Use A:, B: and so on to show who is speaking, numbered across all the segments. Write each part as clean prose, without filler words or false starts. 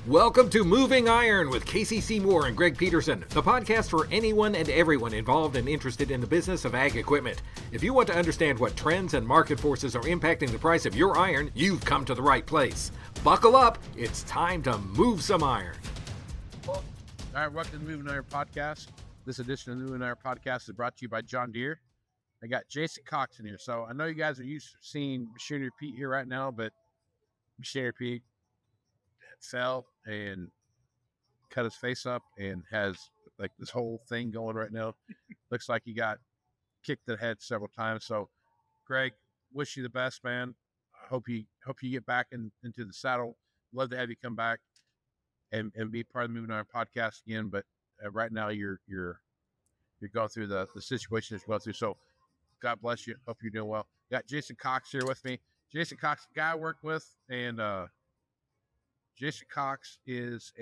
A: Welcome to Moving Iron with Casey Seymour and Greg Peterson, the podcast for anyone and everyone involved and interested in the business of ag equipment. If you want to understand what trends and market forces are impacting the price of your iron, you've come to the right place. Buckle up, it's time to move some iron.
B: All right, welcome to the Moving Iron podcast. This edition of the Moving Iron podcast is brought to you by John Deere. I got Jason Cox in here. So I know you guys are used to seeing Machinery Pete here right now, but Machinery Pete fell and cut his face up and has like this whole thing going right now. Looks like he got kicked in the head several times. So Greg, wish you the best, man. I hope you get back into the saddle. Love to have you come back and be part of the Moving Iron podcast again. But right now you're going through the situation that you're going through. So God bless you. Hope you're doing well. Got Jason Cox here with me. Jason Cox, the guy I work with, and Jason Cox is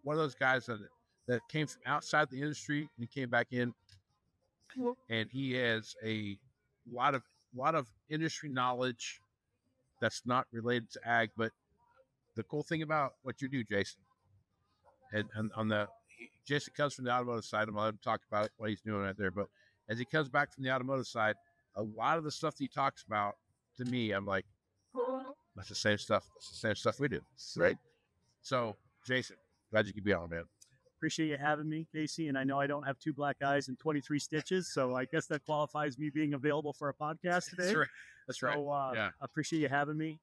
B: one of those guys that came from outside the industry and came back in, and he has a lot of industry knowledge that's not related to ag. But the cool thing about what you do, Jason, and Jason comes from the automotive side. I'm going to talk about what he's doing right there. But as he comes back from the automotive side, a lot of the stuff that he talks about, to me, I'm like, that's the same stuff. That's the same stuff we do. Right. So, Jason, glad you could be on, man.
C: Appreciate you having me, Casey. And I know I don't have 2 black eyes and 23 stitches, so I guess that qualifies me being available for a podcast today.
B: That's right. That's right.
C: So,
B: yeah.
C: I appreciate you having me.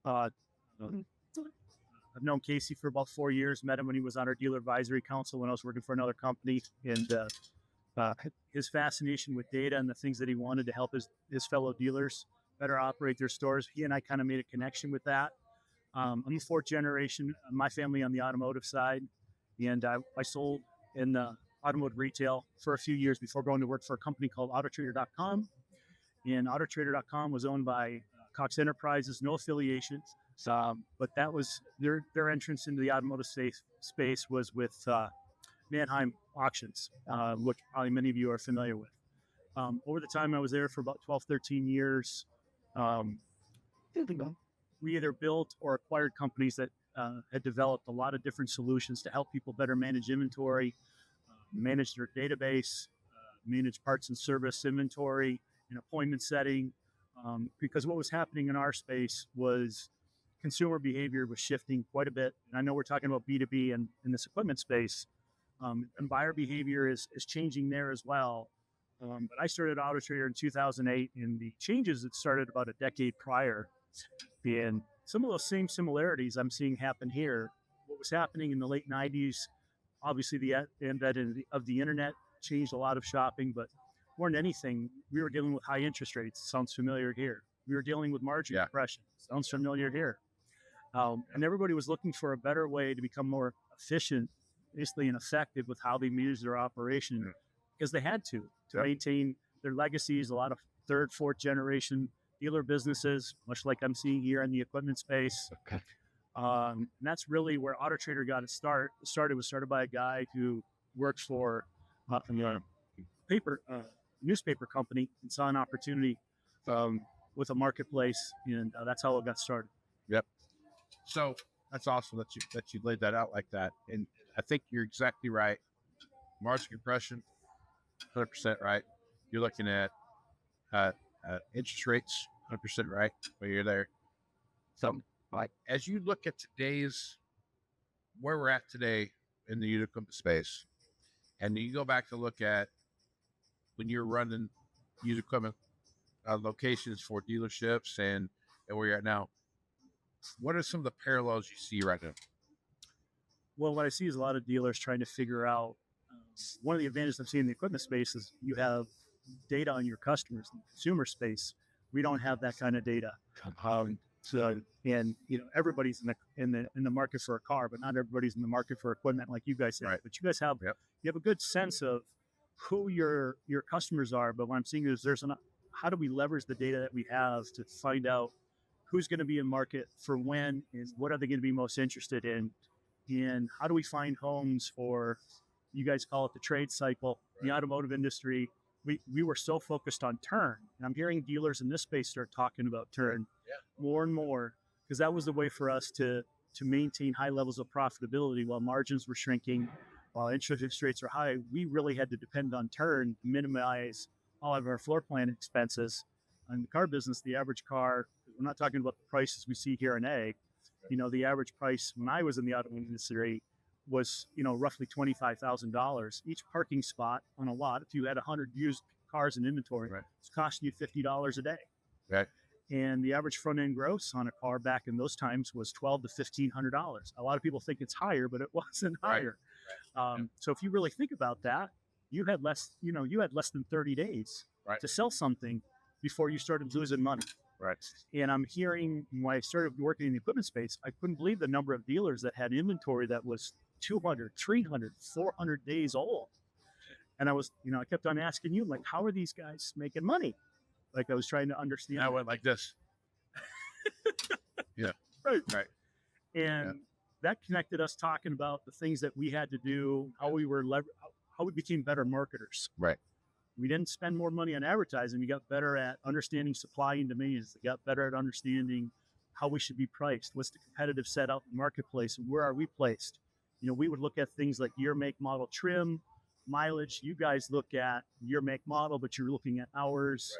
C: I've known Casey for about 4 years. Met him when he was on our dealer advisory council when I was working for another company. And his fascination with data and the things that he wanted to help his fellow dealers better operate their stores. He and I kind of made a connection with that. I'm the 4th generation, my family on the automotive side, and I sold in automotive retail for a few years before going to work for a company called Autotrader.com. And Autotrader.com was owned by Cox Enterprises, no affiliations, but that was their entrance into the automotive space was with Mannheim Auctions, which probably many of you are familiar with. Over the time I was there for about 12, 13 years, we either built or acquired companies that had developed a lot of different solutions to help people better manage inventory, manage their database, manage parts and service inventory and appointment setting. Because what was happening in our space was consumer behavior was shifting quite a bit. And I know we're talking about B2B and in this equipment space, and buyer behavior is changing there as well. But I started Autotrader in 2008, and the changes that started about a decade prior. And some of those same similarities I'm seeing happen here. What was happening in the late 90s, obviously the advent of the internet changed a lot of shopping, but more than anything, we were dealing with high interest rates. Sounds familiar here. We were dealing with margin compression. Sounds familiar here. And everybody was looking for a better way to become more efficient, basically, and effective with how they manage their operation, because they had to maintain their legacies. A lot of 3rd, 4th generation dealer businesses, much like I'm seeing here in the equipment space.
B: Okay.
C: And that's really where Autotrader got its start. It was started by a guy who worked for a newspaper company and saw an opportunity with a marketplace, and that's how it got started.
B: Yep. So that's awesome that you laid that out like that. And I think you're exactly right. Margin compression, 100% right. You're looking at interest rates, 100% right, when you're there. So, as you look at where we're at today in the used equipment space, and you go back to look at when you're running used equipment locations for dealerships and where you're at now, what are some of the parallels you see right now?
C: Well, what I see is a lot of dealers trying to figure out, one of the advantages I've seen in the equipment space is you have data on your customers. In the consumer space, we don't have that kind of data. And everybody's in the market for a car, but not everybody's in the market for equipment like you guys have. Right. But you guys have you have a good sense of who your customers are. But what I'm seeing is how do we leverage the data that we have to find out who's going to be in market for when, and what are they going to be most interested in, and how do we find homes for, you guys call it the trade cycle, the automotive industry. We were so focused on turn, and I'm hearing dealers in this space start talking about turn more and more, because that was the way for us to maintain high levels of profitability while margins were shrinking, while interest rates are high. We really had to depend on turn to minimize all of our floor plan expenses. In the car business, the average car, we're not talking about the prices we see here in A, the average price when I was in the auto industry was, roughly $25,000. Each parking spot on a lot, if you had 100 used cars in inventory, it's costing you $50 a day.
B: Right.
C: And the average front end gross on a car back in those times was $1,200 to $1,500. A lot of people think it's higher, but it wasn't higher. Right. So if you really think about that, you had less than 30 days to sell something before you started losing money.
B: Right.
C: And I'm hearing, when I started working in the equipment space, I couldn't believe the number of dealers that had inventory that was 200, 300, 400 days old. And I was, I kept on asking you, like, how are these guys making money? Like, I was trying to understand.
B: I went like this. Yeah.
C: Right.
B: Right.
C: And that connected us talking about the things that we had to do, how we became better marketers.
B: Right.
C: We didn't spend more money on advertising. We got better at understanding supply and demands. We got better at understanding how we should be priced. What's the competitive set out in the marketplace, and where are we placed? We would look at things like year, make, model, trim, mileage. You guys look at year, make, model, but you're looking at hours.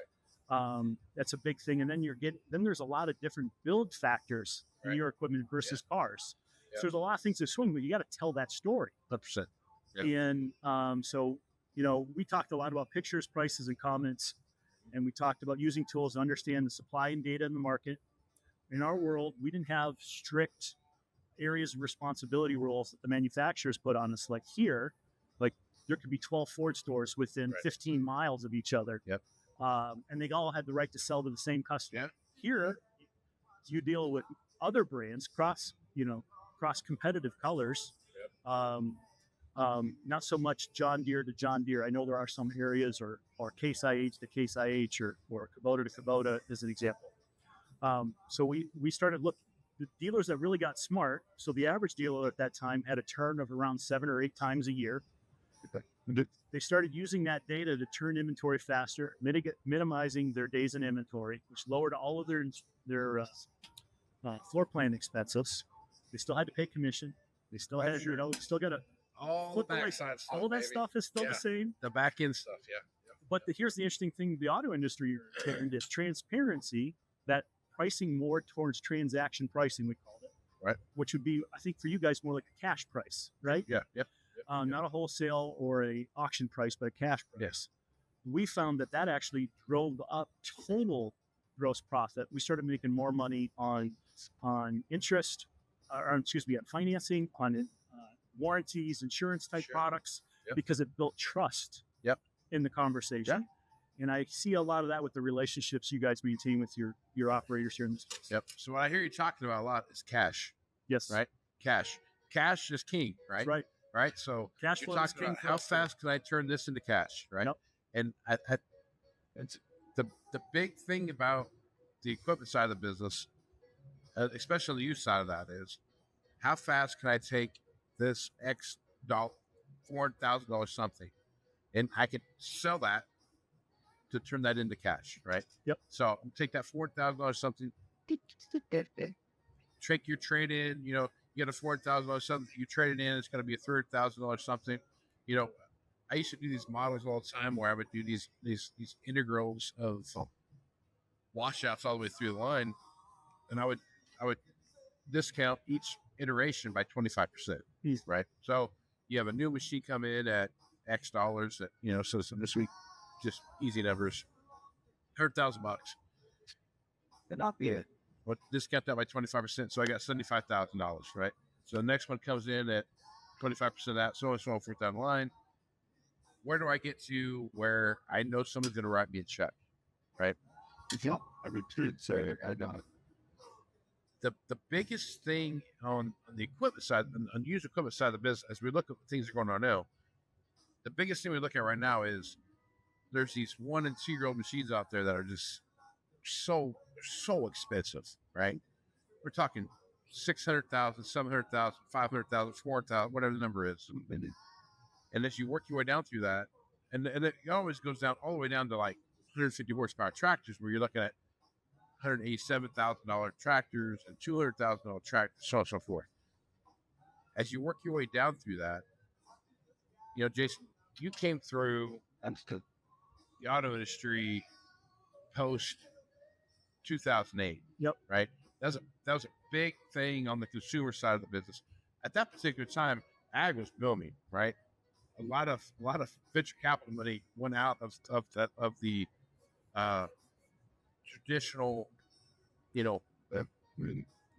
C: Right. That's a big thing. And then then there's a lot of different build factors in your equipment versus cars. So there's a lot of things to swing, but you got to tell that story.
B: 100%. Yep.
C: And so, we talked a lot about pictures, prices, and comments, and we talked about using tools to understand the supply and data in the market. In our world, we didn't have strict areas of responsibility rules that the manufacturers put on us. Like here, there could be 12 Ford stores within 15 miles of each other.
B: Yep.
C: And they all had the right to sell to the same customer.
B: Yep.
C: Here, you deal with other brands, cross competitive colors. Yep. Not so much John Deere to John Deere. I know there are some areas, or Case IH to Case IH, or Kubota to Kubota as an example. So we started the dealers that really got smart. So the average dealer at that time had a turn of around 7 or 8 times a year. They started using that data to turn inventory faster, minimizing their days in inventory, which lowered all of their floor plan expenses. They still had to pay commission. They still had, still got to.
B: All the backside stuff.
C: All that stuff is still the same.
B: The back end stuff,
C: But here's the interesting thing: the auto industry turned is transparency. That pricing more towards transaction pricing, we called it,
B: right?
C: Which would be, I think, for you guys more like a cash price, right?
B: Yeah. Yep.
C: Not a wholesale or a auction price, but a cash price.
B: Yes.
C: We found that actually drove up total gross profit. We started making more money on interest, on financing, on warranties, insurance type products, because it built trust in the conversation. And I see a lot of that with the relationships you guys maintain with your operators here in this case.
B: Yep. So what I hear you talking about a lot is cash.
C: Yes.
B: Right? Cash is king, right?
C: Right.
B: Right. So
C: cash
B: you're talking about how fast can I turn this into cash, right?
C: Yep.
B: And it's the big thing about the equipment side of the business, especially the used side of that, is how fast can I take this $400,000 something, and I can sell that to turn that into cash, right?
C: Yep.
B: So take that $400,000 something, take your trade in, you get a $400,000 something, you trade it in, it's going to be a $300,000 something. I used to do these models all the time where I would do these integrals of washouts all the way through the line, and I would discount each iteration by 25%, right? So you have a new machine come in at X dollars, so this week, just easy numbers, $100,000.
C: And not be it.
B: Well, discount that by 25%, so I got $75,000, right? So the next one comes in at 25% of that, so and so forth down the line. Where do I get to where I know someone's going to write me a check, right?
D: Yeah, I would too say I don't.
B: The biggest thing on the equipment side, on the used equipment side of the business, as we look at things that are going on now, the biggest thing we look at right now is there's these 1 and 2 year old machines out there that are just so expensive, right? We're talking 600,000, 700,000, 500,000, 400,000, whatever the number is. And as you work your way down through that, and it always goes down all the way down to like 150 horsepower tractors, where you're looking at $187,000 tractors and $200,000 tractors, so on and so forth. As you work your way down through that, Jason, you came through the auto industry post 2008.
C: Yep.
B: Right. That was a big thing on the consumer side of the business. At that particular time, ag was booming. Right. A lot of venture capital money went out of the traditional,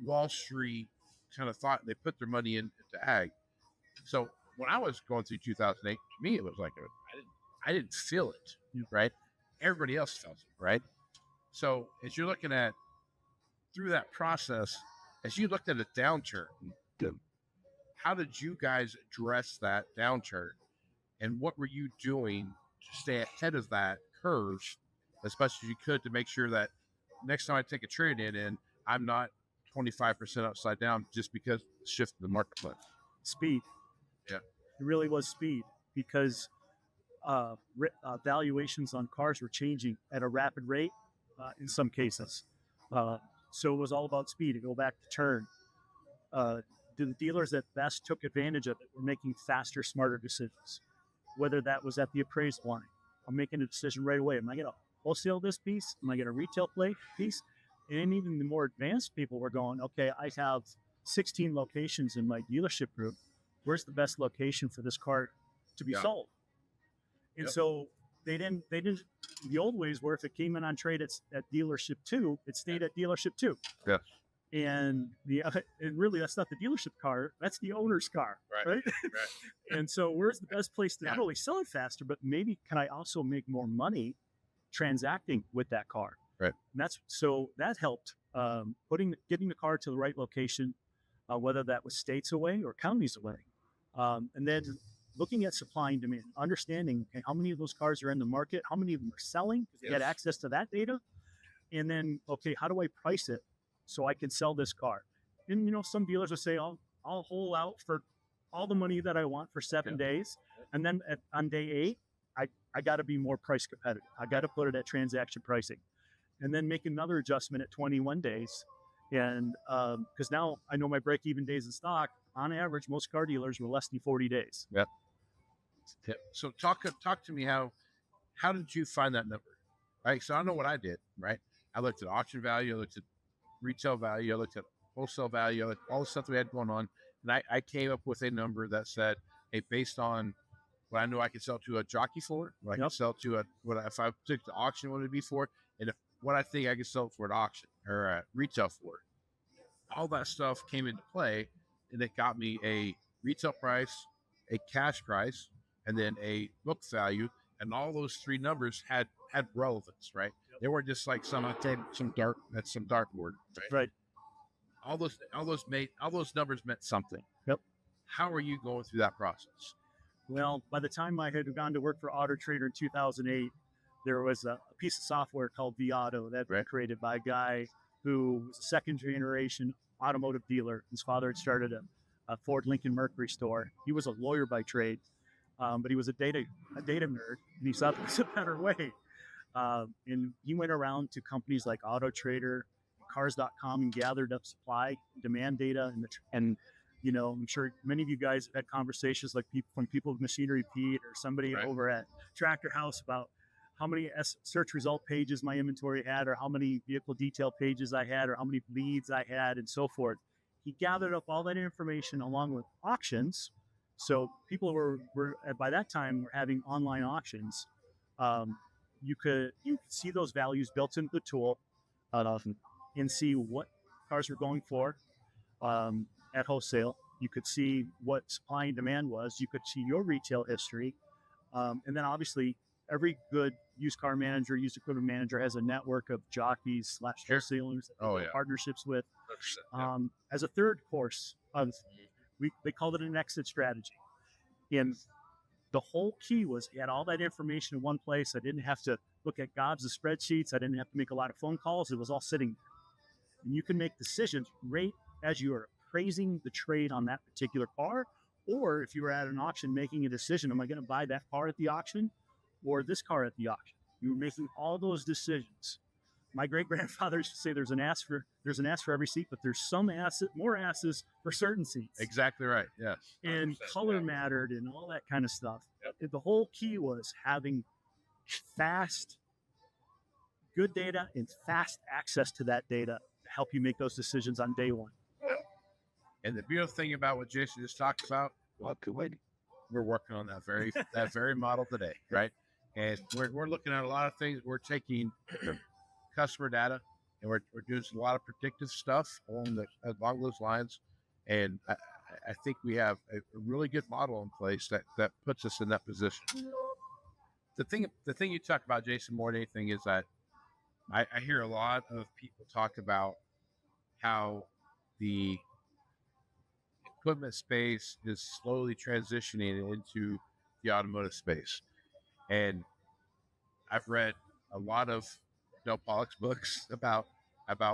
B: Wall Street kind of thought. They put their money into ag. So when I was going through 2008, to me it was like I didn't feel it.
C: Yeah.
B: Right. Everybody else felt it. Right. So as you're looking at through that process, as you looked at a downturn, how did you guys address that downturn, and what were you doing to stay ahead of that curve as best as you could to make sure that next time I take a trade in, I'm not 25% upside down just because of the shift in the marketplace?
C: Speed.
B: Yeah.
C: It really was speed, because valuations on cars were changing at a rapid rate in some cases. So it was all about speed. To go back to turn, the dealers that best took advantage of it were making faster, smarter decisions. Whether that was at the appraisal line, I'm making a decision right away. Am I going to wholesale this piece? Am I going to retail play piece? And even the more advanced people were going, okay, I have 16 locations in my dealership group. Where's the best location for this car to be sold? And so they didn't. The old ways were if it came in on trade at dealership 2, it stayed at dealership 2.
B: Yeah.
C: And really, that's not the dealership car. That's the owner's car, right? And so where's the best place to not only sell it faster, but maybe can I also make more money transacting with that car?
B: Right.
C: And that helped getting the car to the right location, whether that was states away or counties away. And then looking at supply and demand, understanding how many of those cars are in the market, how many of them are selling, because you get access to that data. And then, okay, how do I price it so I can sell this car? And, some dealers will say, I'll hold out for all the money that I want for 7 days. And then on day 8, I got to be more price competitive. I got to put it at transaction pricing, and then make another adjustment at 21 days. And because now I know my break-even days in stock, on average, most car dealers were less than 40 days.
B: Yep. So talk to me, how did you find that number? Right. So I know what I did, right? I looked at auction value, I looked at retail value, I looked at wholesale value, I looked at all the stuff we had going on. And I came up with a number that said, hey, based on what I knew I could sell to a jockey for, what I could sell to if I took the auction, what it'd be for, and what I think I could sell for an auction or retail for. All that stuff came into play, and it got me a retail price, a cash price, and then a book value. And all those three numbers had relevance, right? They weren't just like some dartboard,
C: Right.
B: All those numbers meant something.
C: Yep.
B: How are you going through that process?
C: Well, by the time I had gone to work for Auto Trader in 2008, there was a piece of software called vAuto that was created by a guy who was a second generation automotive dealer. His father had started a Ford Lincoln Mercury store. He was a lawyer by trade, but he was a data nerd, and he thought there was a better way. And he went around to companies like Auto Trader, Cars.com, and gathered up supply, demand data, and I'm sure many of you guys have had conversations like people with Machinery Pete or somebody over at Tractor House about how many search result pages my inventory had, or how many vehicle detail pages I had, or how many leads I had, and so forth. He gathered up all that information along with auctions. So people were by that time were having online auctions. You could see those values built into the tool, and see what cars were going for at wholesale. You could see what supply and demand was. You could see your retail history, and then obviously every good used car manager, used equipment manager has a network of jockeys / wholesalers that they have partnerships with. As a third course they called it an exit strategy, and the whole key was he had all that information in one place. I didn't have to look at gobs of spreadsheets. I didn't have to make a lot of phone calls. It was all sitting there. And you can make decisions right as you are appraising the trade on that particular car, or if you were at an auction making a decision, am I going to buy that car at the auction or this car at the auction? You were making all those decisions my great grandfather used to say there's an ass for every seat, but there's more asses for certain seats.
B: Exactly right. Yes.
C: And color mattered and all that kind of stuff. Yep. The whole key was having fast, good data and fast access to that data to help you make those decisions on day one.
B: And the beautiful thing about what Jason just talked about, we're working on that very model today, right? And we're looking at a lot of things. We're taking customer data and we're doing a lot of predictive stuff along those lines. And I think we have a really good model in place that puts us in that position. The thing you talk about, Jason, more than anything is that I hear a lot of people talk about how the equipment space is slowly transitioning into the automotive space. And I've read a lot of Del Pollak's books about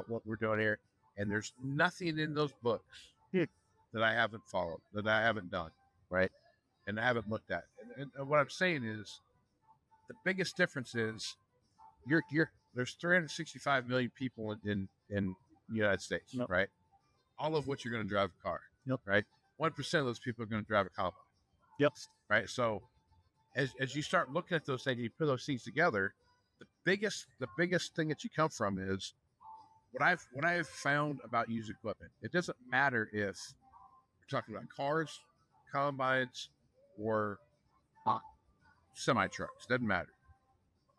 B: what we're doing here. And there's nothing in those books that I haven't followed, that I haven't done, right? And I haven't looked at. And what I'm saying is the biggest difference is there's 365 million people in the United States,
C: Yep.
B: right? All of which are going to drive a car,
C: yep.
B: right? 1% of those people are going to drive a combine.
C: Yep.
B: Right. So as you start looking at those things, you put those things together, the biggest thing that you come from is what I've found about used equipment. It doesn't matter if you're talking about cars, combines, or semi trucks. Doesn't matter.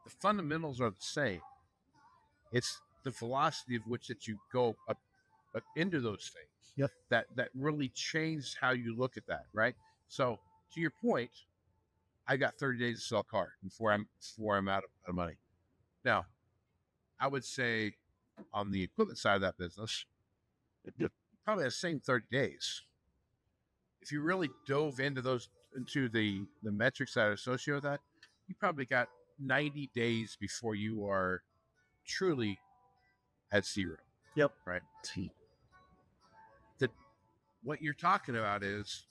B: The fundamentals are the same. It's the velocity of which that you go up into those things.
C: Yep.
B: That really changed how you look at that, right? So to your point, I got 30 days to sell a car before I'm out of money. Now, I would say on the equipment side of that business, probably the same 30 days. If you really dove into the metrics that are associated with that, you probably got 90 days before you are truly at zero.
C: Yep.
B: Right. What you're talking about is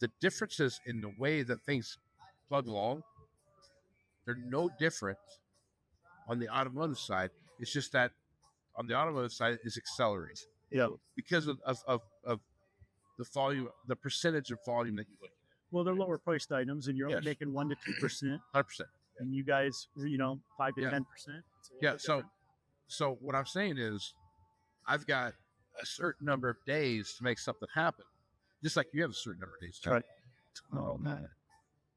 B: the differences in the way that things plug along. They're no different on the automotive side. It's just that on the automotive side is accelerating.
C: Yeah.
B: Because of the volume, the percentage of volume that you look at.
C: Well, they're lower priced items, and you're only making 1% to 2%.
B: 100%.
C: And you guys, 5 to 10%.
B: Yeah. So what I'm saying is, I've got a certain number of days to make something happen, just like you have a certain number of days.
C: Right.
D: Oh man.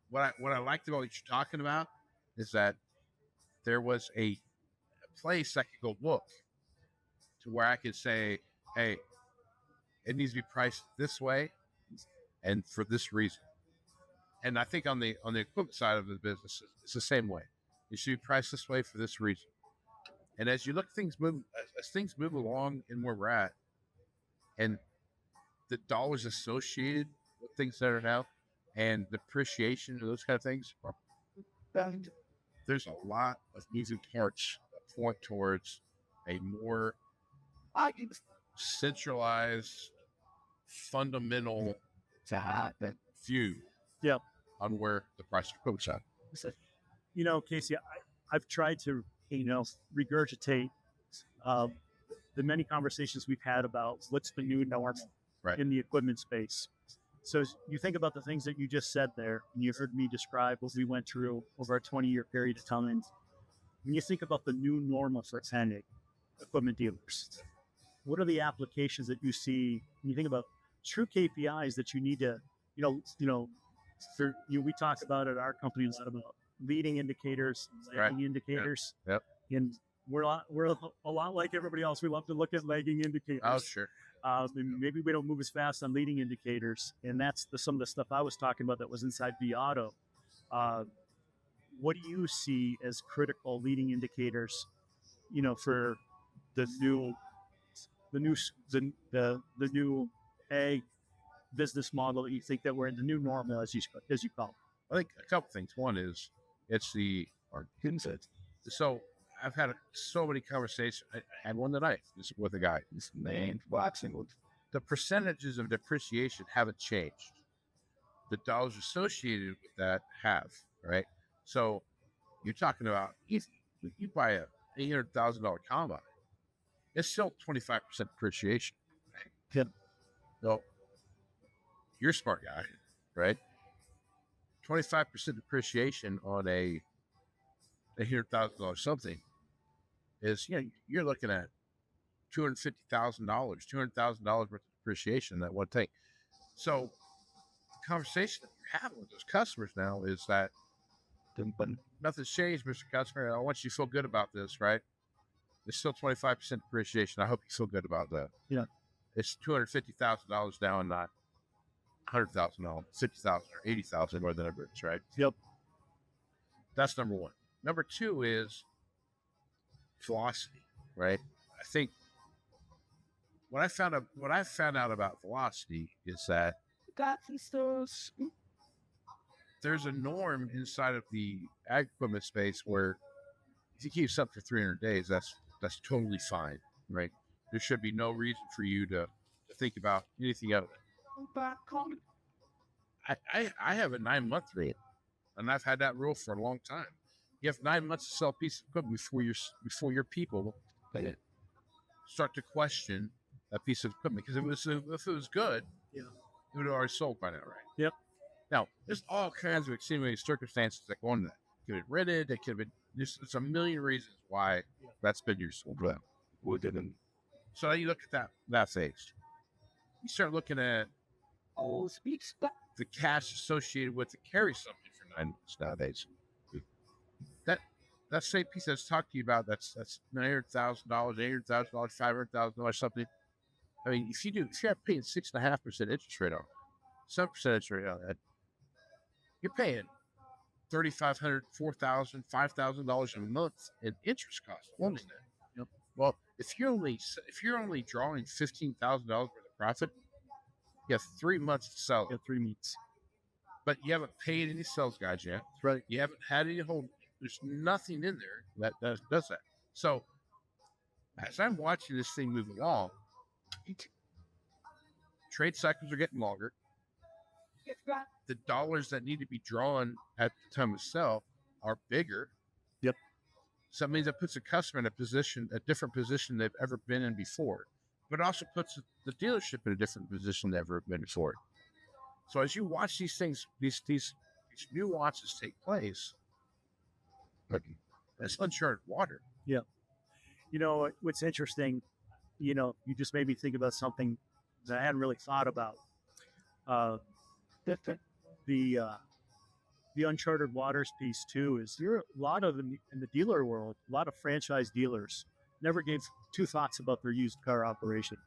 B: What I liked about what you're talking about is that there was a place I could go look to where I could say, hey, it needs to be priced this way and for this reason. And I think on the equipment side of the business, it's the same way. It should be priced this way for this reason. And as you look as things move along in where we're at, and the dollars associated with things that are now, and depreciation and those kind of things, there's a lot of moving parts that point towards a more centralized, fundamental view on where the price of equipment's at.
C: Casey, I've tried to, regurgitate the many conversations we've had about what's the new normal in the equipment space. So you think about the things that you just said there, and you heard me describe what we went through over a 20-year period of time. When you think about the new normal for equipment dealers, what are the applications that you see when you think about true KPIs that you need to, we talk about at our company a lot about leading indicators, lagging indicators.
B: Yep.
C: And we're a lot like everybody else. We love to look at lagging indicators.
B: Oh, sure.
C: Maybe we don't move as fast on leading indicators, and that's some of the stuff I was talking about that was inside vAuto. What do you see as critical leading indicators, for the new ag business model that you think that we're in the new normal, as you call it?
B: I think a couple things. One is so I've had so many conversations. I had one tonight with a guy.
D: This man watching.
B: The percentages of depreciation haven't changed. The dollars associated with that have, right? So you're talking about you buy $800,000 combine, it's still 25% depreciation.
C: Yep.
B: So you're a smart guy, right? 25% depreciation on a $800,000 something is, you're looking at $250,000, $200,000 worth of depreciation in that one thing. So the conversation that you're having with those customers now is that nothing's changed, Mr. Customer. I want you to feel good about this, right? It's still 25% depreciation. I hope you feel good about that.
C: Yeah.
B: It's $250,000 now and not $100,000, $50,000 or $80,000 more than ever it's, right?
C: Yep.
B: That's number one. Number two is velocity, right? I think what I found out about velocity is that there's a norm inside of the ag equipment space where if you keep something for 300 days, that's totally fine, right? There should be no reason for you to think about anything other. I have a 9-month rule, and I've had that rule for a long time. You have 9 months to sell a piece of equipment before your people start to question that piece of equipment. Because if it was good, it would have already sold by now, right?
C: Yep.
B: Now, there's all kinds of extenuating circumstances that go into that. It could have been rented. It could have been. There's a million reasons why that's been your sold. So you look at that phase. You start looking at the cash associated with to carry something for 9 months nowadays. That same piece that's talked to you about, that's $900,000, $800,000, $500,000, something. I mean, if you're paying 6.5% interest rate on it, 7% interest rate on that, you're paying $3,500, $4,000, $5,000 a month in interest costs. Yep. Well, if you're only drawing $15,000 worth of profit, you have 3 months to sell it.
C: You have 3 months.
B: But you haven't paid any sales guys yet.
C: That's right.
B: You haven't had any hold. There's nothing in there that does that. So as I'm watching this thing move along, trade cycles are getting longer. The dollars that need to be drawn at the time of sale are bigger.
C: Yep.
B: So that means that puts a customer in a different position they've ever been in before. But it also puts the dealership in a different position they've ever been before. So as you watch these things, these nuances take place, that's uncharted water.
C: Yeah. You know, what's interesting, you just made me think about something that I hadn't really thought about. The uncharted waters piece too is a lot of in the dealer world, a lot of franchise dealers never gave two thoughts about their used car operation.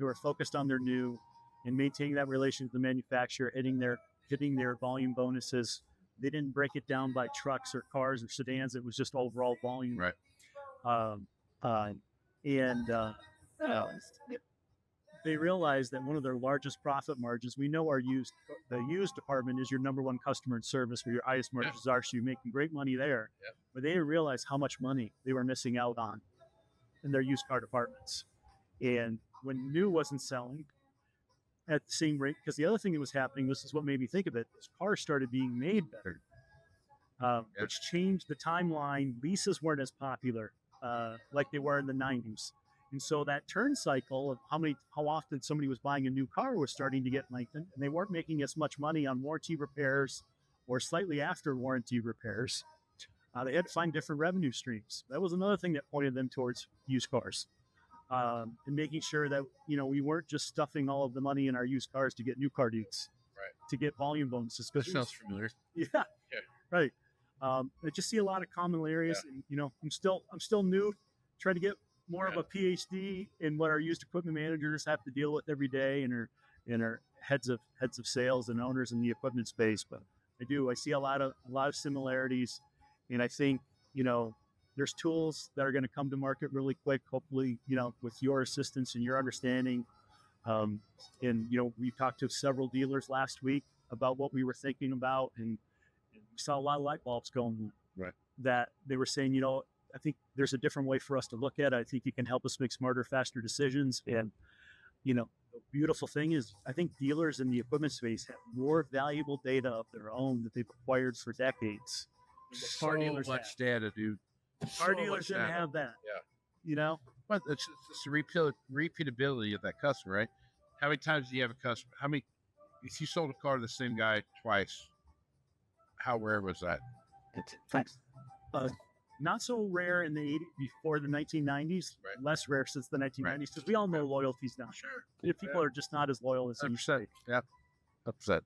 C: They were focused on their new and maintaining that relationship with the manufacturer, hitting their volume bonuses. They didn't break it down by trucks or cars or sedans. It was just overall volume.
B: Right.
C: They realized that one of their largest profit margins, we know the used department is your number one customer in service where your highest margins are, so you're making great money there.
B: Yeah.
C: But they didn't realize how much money they were missing out on in their used car departments. And when new wasn't selling at the same rate, because the other thing that was happening, this is what made me think of it, is cars started being made better, which changed the timeline. Leases weren't as popular like they were in the 90s. And so that turn cycle of how often somebody was buying a new car was starting to get lengthened, and they weren't making as much money on warranty repairs or slightly after warranty repairs. They had to find different revenue streams. That was another thing that pointed them towards used cars, and making sure that, we weren't just stuffing all of the money in our used cars to get new car deals,
B: Right.
C: to get volume bonuses.
B: That sounds familiar.
C: Yeah. Right. I just see a lot of common areas, and I'm still new, trying to get more of a PhD in what our used equipment managers have to deal with every day, and our heads of sales and owners in the equipment space. But I see a lot of similarities, and I think there's tools that are going to come to market really quick. Hopefully, with your assistance and your understanding. And we talked to several dealers last week about what we were thinking about, and we saw a lot of light bulbs going.
B: Right.
C: That they were saying, I think there's a different way for us to look at it. I think you can help us make smarter, faster decisions. And, the beautiful thing is, I think dealers in the equipment space have more valuable data of their own that they've acquired for decades.
B: So much data, dude.
C: Our
B: So
C: dealers
B: much
C: didn't
B: data.
C: have that.
B: Yeah.
C: You know,
B: But it's the repeatability of that customer, right? How many times do you have a customer? How many? If you sold a car to the same guy twice, how rare was that?
D: Thanks.
C: not so rare in the 80s before the 1990s.
B: Right.
C: Less rare since the 1990s
B: Right.
C: because we all know loyalty's down.
B: Sure.
C: If people are just not as loyal as they used to
B: 100%.
C: be.
B: Yeah. 100%.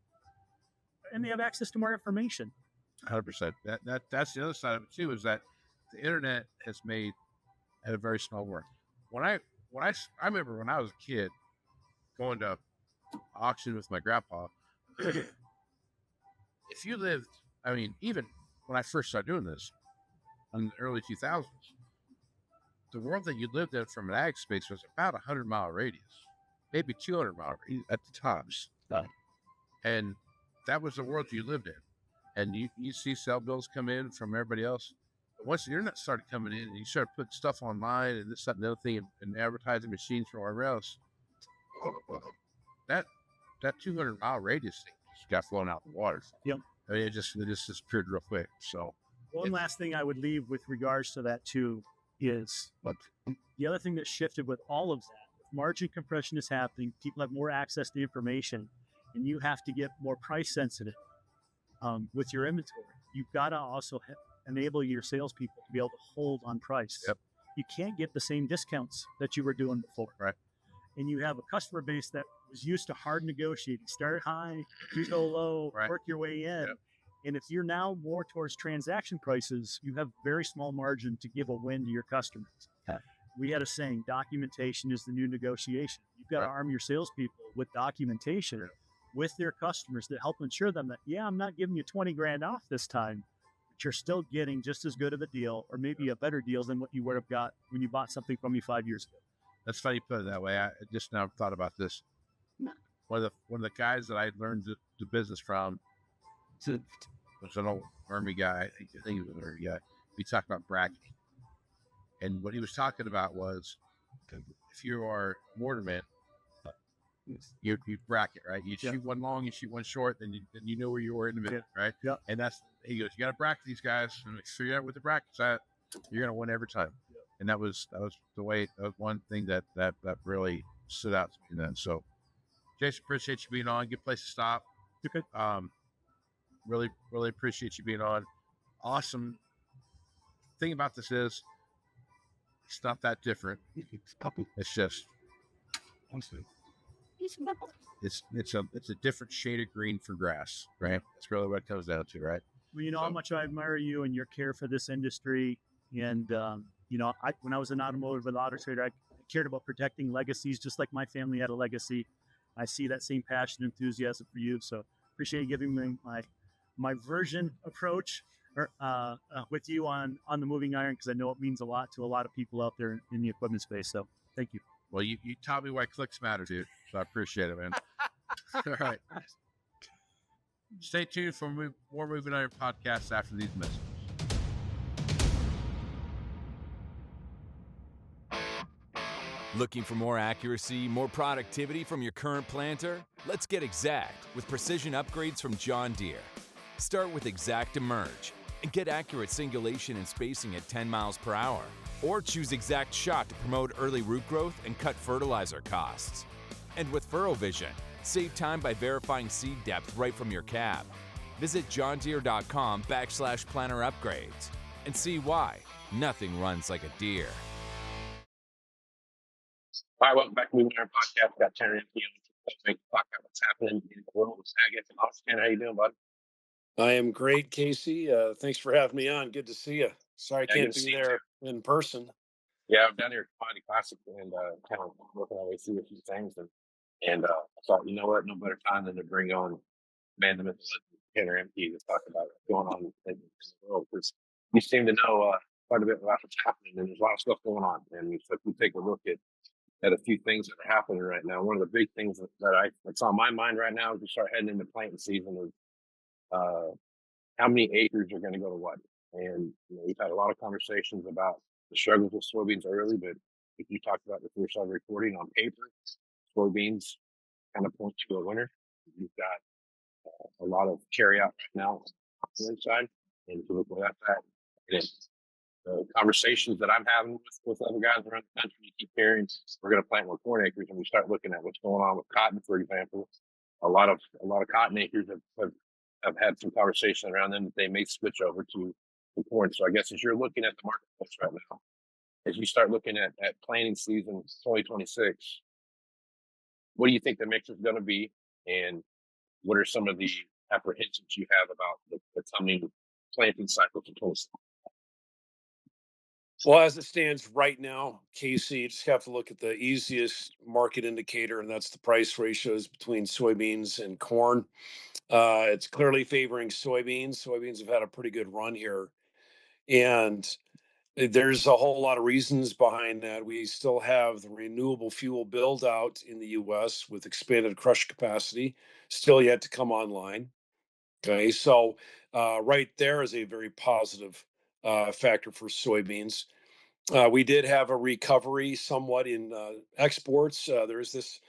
C: And they have access to more information.
B: 100%. That's the other side of it too, is that the internet has made a very small world. I remember when I was a kid going to auction with my grandpa. If you lived, I mean, even when I first started doing this in the early 2000s, the world that you lived in from an ag space was about 100-mile radius, maybe 200-mile radius at the tops. And that was the world you lived in. And you see cell bills come in from everybody else. But once the internet started coming in and you started putting stuff online and this, that, and the other thing, and advertising machines from everywhere else, that 200-mile radius thing just got blown out the water.
C: Yep.
B: I mean, it just disappeared real quick. So
C: One last thing I would leave with regards to that too is the other thing that shifted with all of that. Margin compression is happening. People have more access to information, and you have to get more price sensitive with your inventory. You've got to also enable your salespeople to be able to hold on price.
B: Yep.
C: You can't get the same discounts that you were doing before.
B: Right.
C: And you have a customer base that was used to hard negotiating. Start high, you go low,
B: Right.
C: work your way in.
B: Yep.
C: And if you're now more towards transaction prices, you have very small margin to give a win to your customers. We had a saying, documentation is the new negotiation. You've got to arm your salespeople with documentation with their customers to help ensure them that, yeah, I'm not giving you 20 grand off this time, but you're still getting just as good of a deal or maybe a better deal than what you would have got when you bought something from me 5 years ago.
B: that's funny you put it that way. I just now thought about this. One of the guys that I learned the business from was an old Army guy. I think he was an Army guy. We talked about bracketing. And what he was talking about was if you are mortarman, you bracket, right? You shoot one long, you shoot one short, then you know where you are in the middle, right?
C: Yeah.
B: And he goes, you got to bracket these guys and figure out with the brackets at, you're going to win every time. Yep. And that was the way, that was one thing that really stood out to me then. So Jason, appreciate you being on. Good place to stop.
C: Okay.
B: Really, really appreciate you being on. Awesome. Thing about this is, it's not that different. It's just, it's a different shade of green for grass, right? That's really what it comes down to, right?
C: Well, you know how much I admire you and your care for this industry. And, when I was an automotive and auto trader, I cared about protecting legacies, just like my family had a legacy. I see that same passion and enthusiasm for you. So appreciate you giving me my version approach with you on the moving iron, because I know it means a lot to a lot of people out there in the equipment space. So thank you.
B: Well, you taught me why clicks matter, dude. So I appreciate it, man. All right. Stay tuned for more Moving Iron podcasts after these messages.
E: Looking for more accuracy, more productivity from your current planter? Let's get exact with precision upgrades from John Deere. Start with Exact Emerge and get accurate singulation and spacing at 10 miles per hour. Or choose Exact Shot to promote early root growth and cut fertilizer costs. And with Furrow Vision, save time by verifying seed depth right from your cab. Visit johndeere.com/planner upgrades and see why nothing runs like a deer.
F: All right, welcome back to Moving Iron Podcast. Got Tanner Ehmke on to talk about what's happening in the world of ag economics. Tanner, how you doing, bud?
G: I am great, Casey. Thanks for having me on. Good to see you. Sorry I can't be there in person.
F: Yeah, I'm down here at Commodity Classic and kind of working our way through a few things. And I thought, you know what, no better time than to bring on man the myth, Tanner Ehmke, to talk about what's going on in the world. Because you seem to know quite a bit about what's happening, and there's a lot of stuff going on. And so if we take a look at a few things that are happening right now, one of the big things that's on my mind right now as we start heading into planting season is how many acres are going to go to what. And we've had a lot of conversations about the struggles with soybeans early, but if you talked about before we started recording, on paper, soybeans kind of point to a winner. You've got a lot of carry out right now on the inside, and if you look at that, it is the conversations that I'm having with other guys around the country, you keep hearing we're going to plant more corn acres, and we start looking at what's going on with cotton, for example. A lot of cotton acres have had some conversation around them that they may switch over to corn. So I guess as you're looking at the marketplace right now, as you start looking at planting season 2026, what do you think the mix is going to be, and what are some of the apprehensions you have about the coming planting cycle to 26?
G: Well, as it stands right now, Casey, you just have to look at the easiest market indicator, and that's the price ratios between soybeans and corn. It's clearly favoring soybeans. Soybeans have had a pretty good run here. And there's a whole lot of reasons behind that. We still have the renewable fuel build out in the US with expanded crush capacity still yet to come online. Okay, so right there is a very positive factor for soybeans. We did have a recovery somewhat in exports. There's this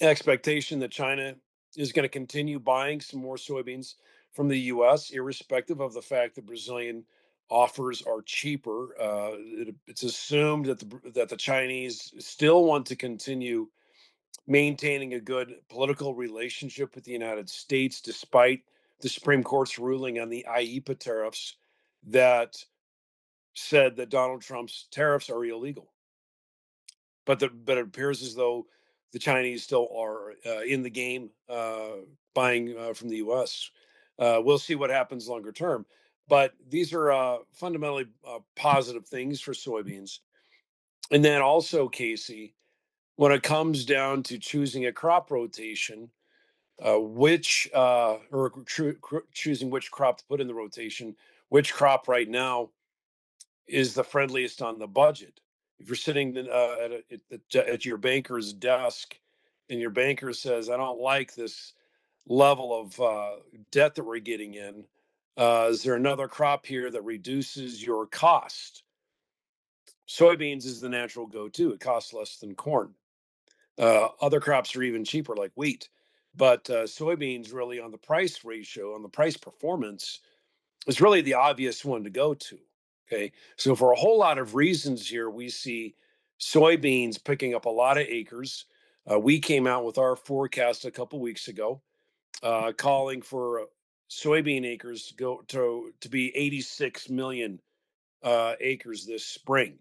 G: expectation that China is going to continue buying some more soybeans from the U.S., irrespective of the fact that Brazilian offers are cheaper. It's assumed that the Chinese still want to continue maintaining a good political relationship with the United States, despite the Supreme Court's ruling on the IEPA tariffs that said that Donald Trump's tariffs are illegal. But it appears as though the Chinese still are in the game buying from the U.S. We'll see what happens longer term, but these are fundamentally positive things for soybeans. And then also, Casey, when it comes down to choosing a crop rotation, choosing which crop to put in the rotation, which crop right now is the friendliest on the budget. If you're sitting at your banker's desk and your banker says, I don't like this level of debt that we're getting in, is there another crop here that reduces your cost? Soybeans is the natural go-to. It costs less than corn. Other crops are even cheaper, like wheat. But soybeans, really, on the price ratio, on the price performance, is really the obvious one to go to. Okay. So, for a whole lot of reasons here, we see soybeans picking up a lot of acres. We came out with our forecast a couple weeks ago, calling for soybean acres to be 86 million acres this spring.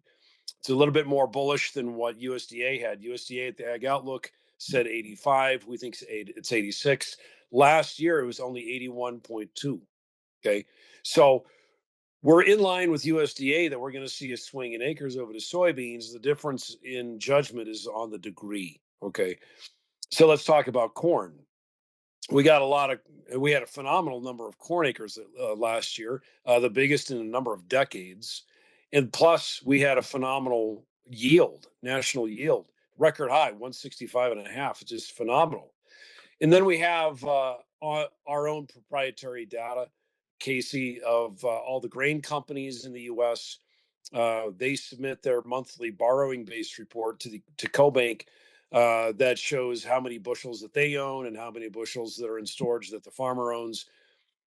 G: It's a little bit more bullish than what USDA had. USDA at the Ag Outlook said 85. We think it's 86. Last year, it was only 81.2. Okay. So we're in line with USDA that we're going to see a swing in acres over to soybeans. The difference in judgment is on the degree. Okay. So let's talk about corn. We had a phenomenal number of corn acres last year, the biggest in a number of decades. And plus, we had a phenomenal yield, national yield, record high, 165.5, which is phenomenal. And then we have our own proprietary data, Casey, of all the grain companies in the U.S. They submit their monthly borrowing base report to CoBank that shows how many bushels that they own and how many bushels that are in storage that the farmer owns.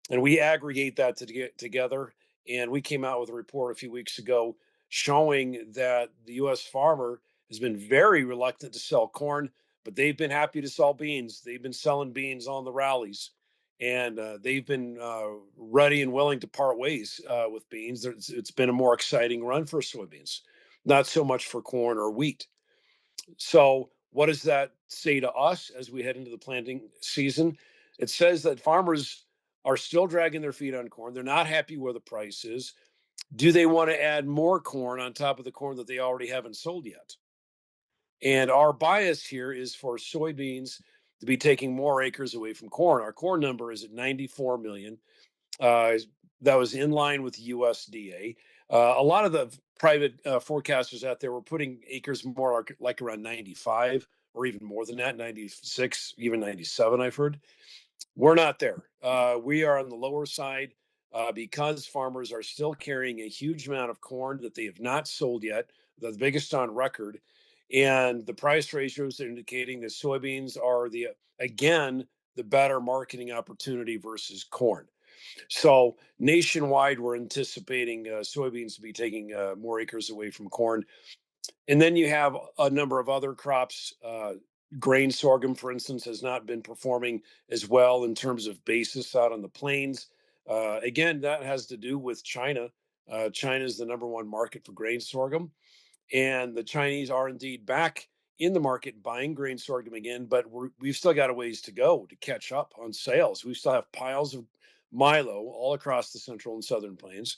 G: And we aggregate that to get together. And we came out with a report a few weeks ago showing that the U.S. farmer has been very reluctant to sell corn, but they've been happy to sell beans. They've been selling beans on the rallies, and they've been ready and willing to part ways with beans. It's been a more exciting run for soybeans, not so much for corn or wheat. So, what does that say to us as we head into the planting season? It says that farmers are still dragging their feet on corn. They're not happy where the price is. Do they want to add more corn on top of the corn that they already haven't sold yet? And our bias here is for soybeans to be taking more acres away from corn. Our corn number is at 94 million. That was in line with USDA. A lot of the private forecasters out there were putting acres more like around 95 or even more than that, 96, even 97, I've heard. We're not there. We are on the lower side because farmers are still carrying a huge amount of corn that they have not sold yet, the biggest on record. And the price ratios are indicating that soybeans are again, the better marketing opportunity versus corn. So nationwide, we're anticipating soybeans to be taking more acres away from corn. And then you have a number of other crops. Grain sorghum, for instance, has not been performing as well in terms of basis out on the plains. Again, that has to do with China. China is the number one market for grain sorghum, and the Chinese are indeed back in the market buying grain sorghum again, but we've still got a ways to go to catch up on sales. We still have piles of milo all across the central and southern plains.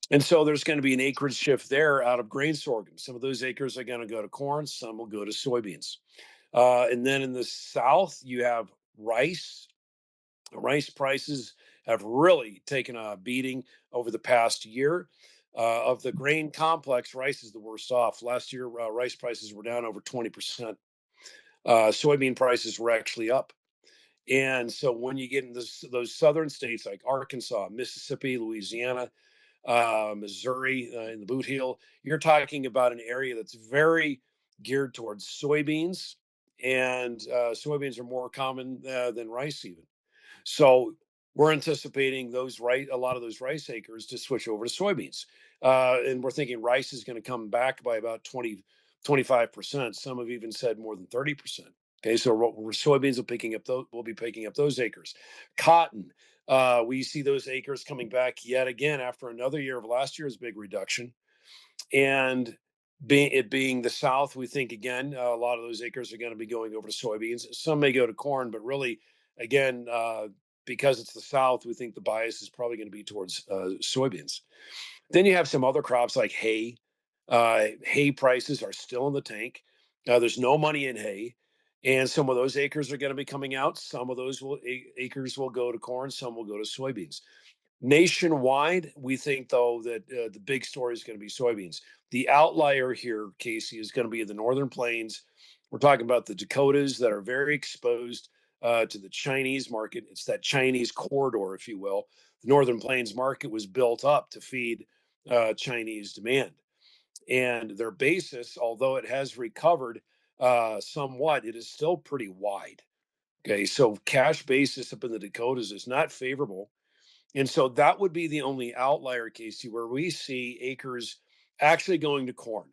G: And so there's going to be an acreage shift there out of grain sorghum. Some of those acres are going to go to corn, some will go to soybeans. And then in the south, you have rice. Rice prices have really taken a beating over the past year. Of the grain complex, rice is the worst off. Last year, rice prices were down over 20%. Soybean prices were actually up. And so when you get into those southern states like Arkansas, Mississippi, Louisiana, Missouri, in the Boot Heel, you're talking about an area that's very geared towards soybeans, and soybeans are more common than rice even. So we're anticipating a lot of those rice acres to switch over to soybeans. And we're thinking rice is going to come back by about 25%. Some have even said more than 30%. Okay, so soybeans will be picking up those acres. Cotton, we see those acres coming back yet again after another year of last year's big reduction. And being the South, we think again, a lot of those acres are going to be going over to soybeans. Some may go to corn, but really, again, because it's the South, we think the bias is probably going to be towards soybeans. Then you have some other crops like hay. Hay prices are still in the tank. There's no money in hay. And some of those acres are going to be coming out. Some of those acres will go to corn. Some will go to soybeans. Nationwide, we think, though, that the big story is going to be soybeans. The outlier here, Casey, is going to be the northern plains. We're talking about the Dakotas that are very exposed to the Chinese market. It's that Chinese corridor, if you will. The northern plains market was built up to feed Chinese demand. And their basis, although it has recovered somewhat, it is still pretty wide. Okay, so cash basis up in the Dakotas is not favorable, and so that would be the only outlier, Casey, where we see acres actually going to corn.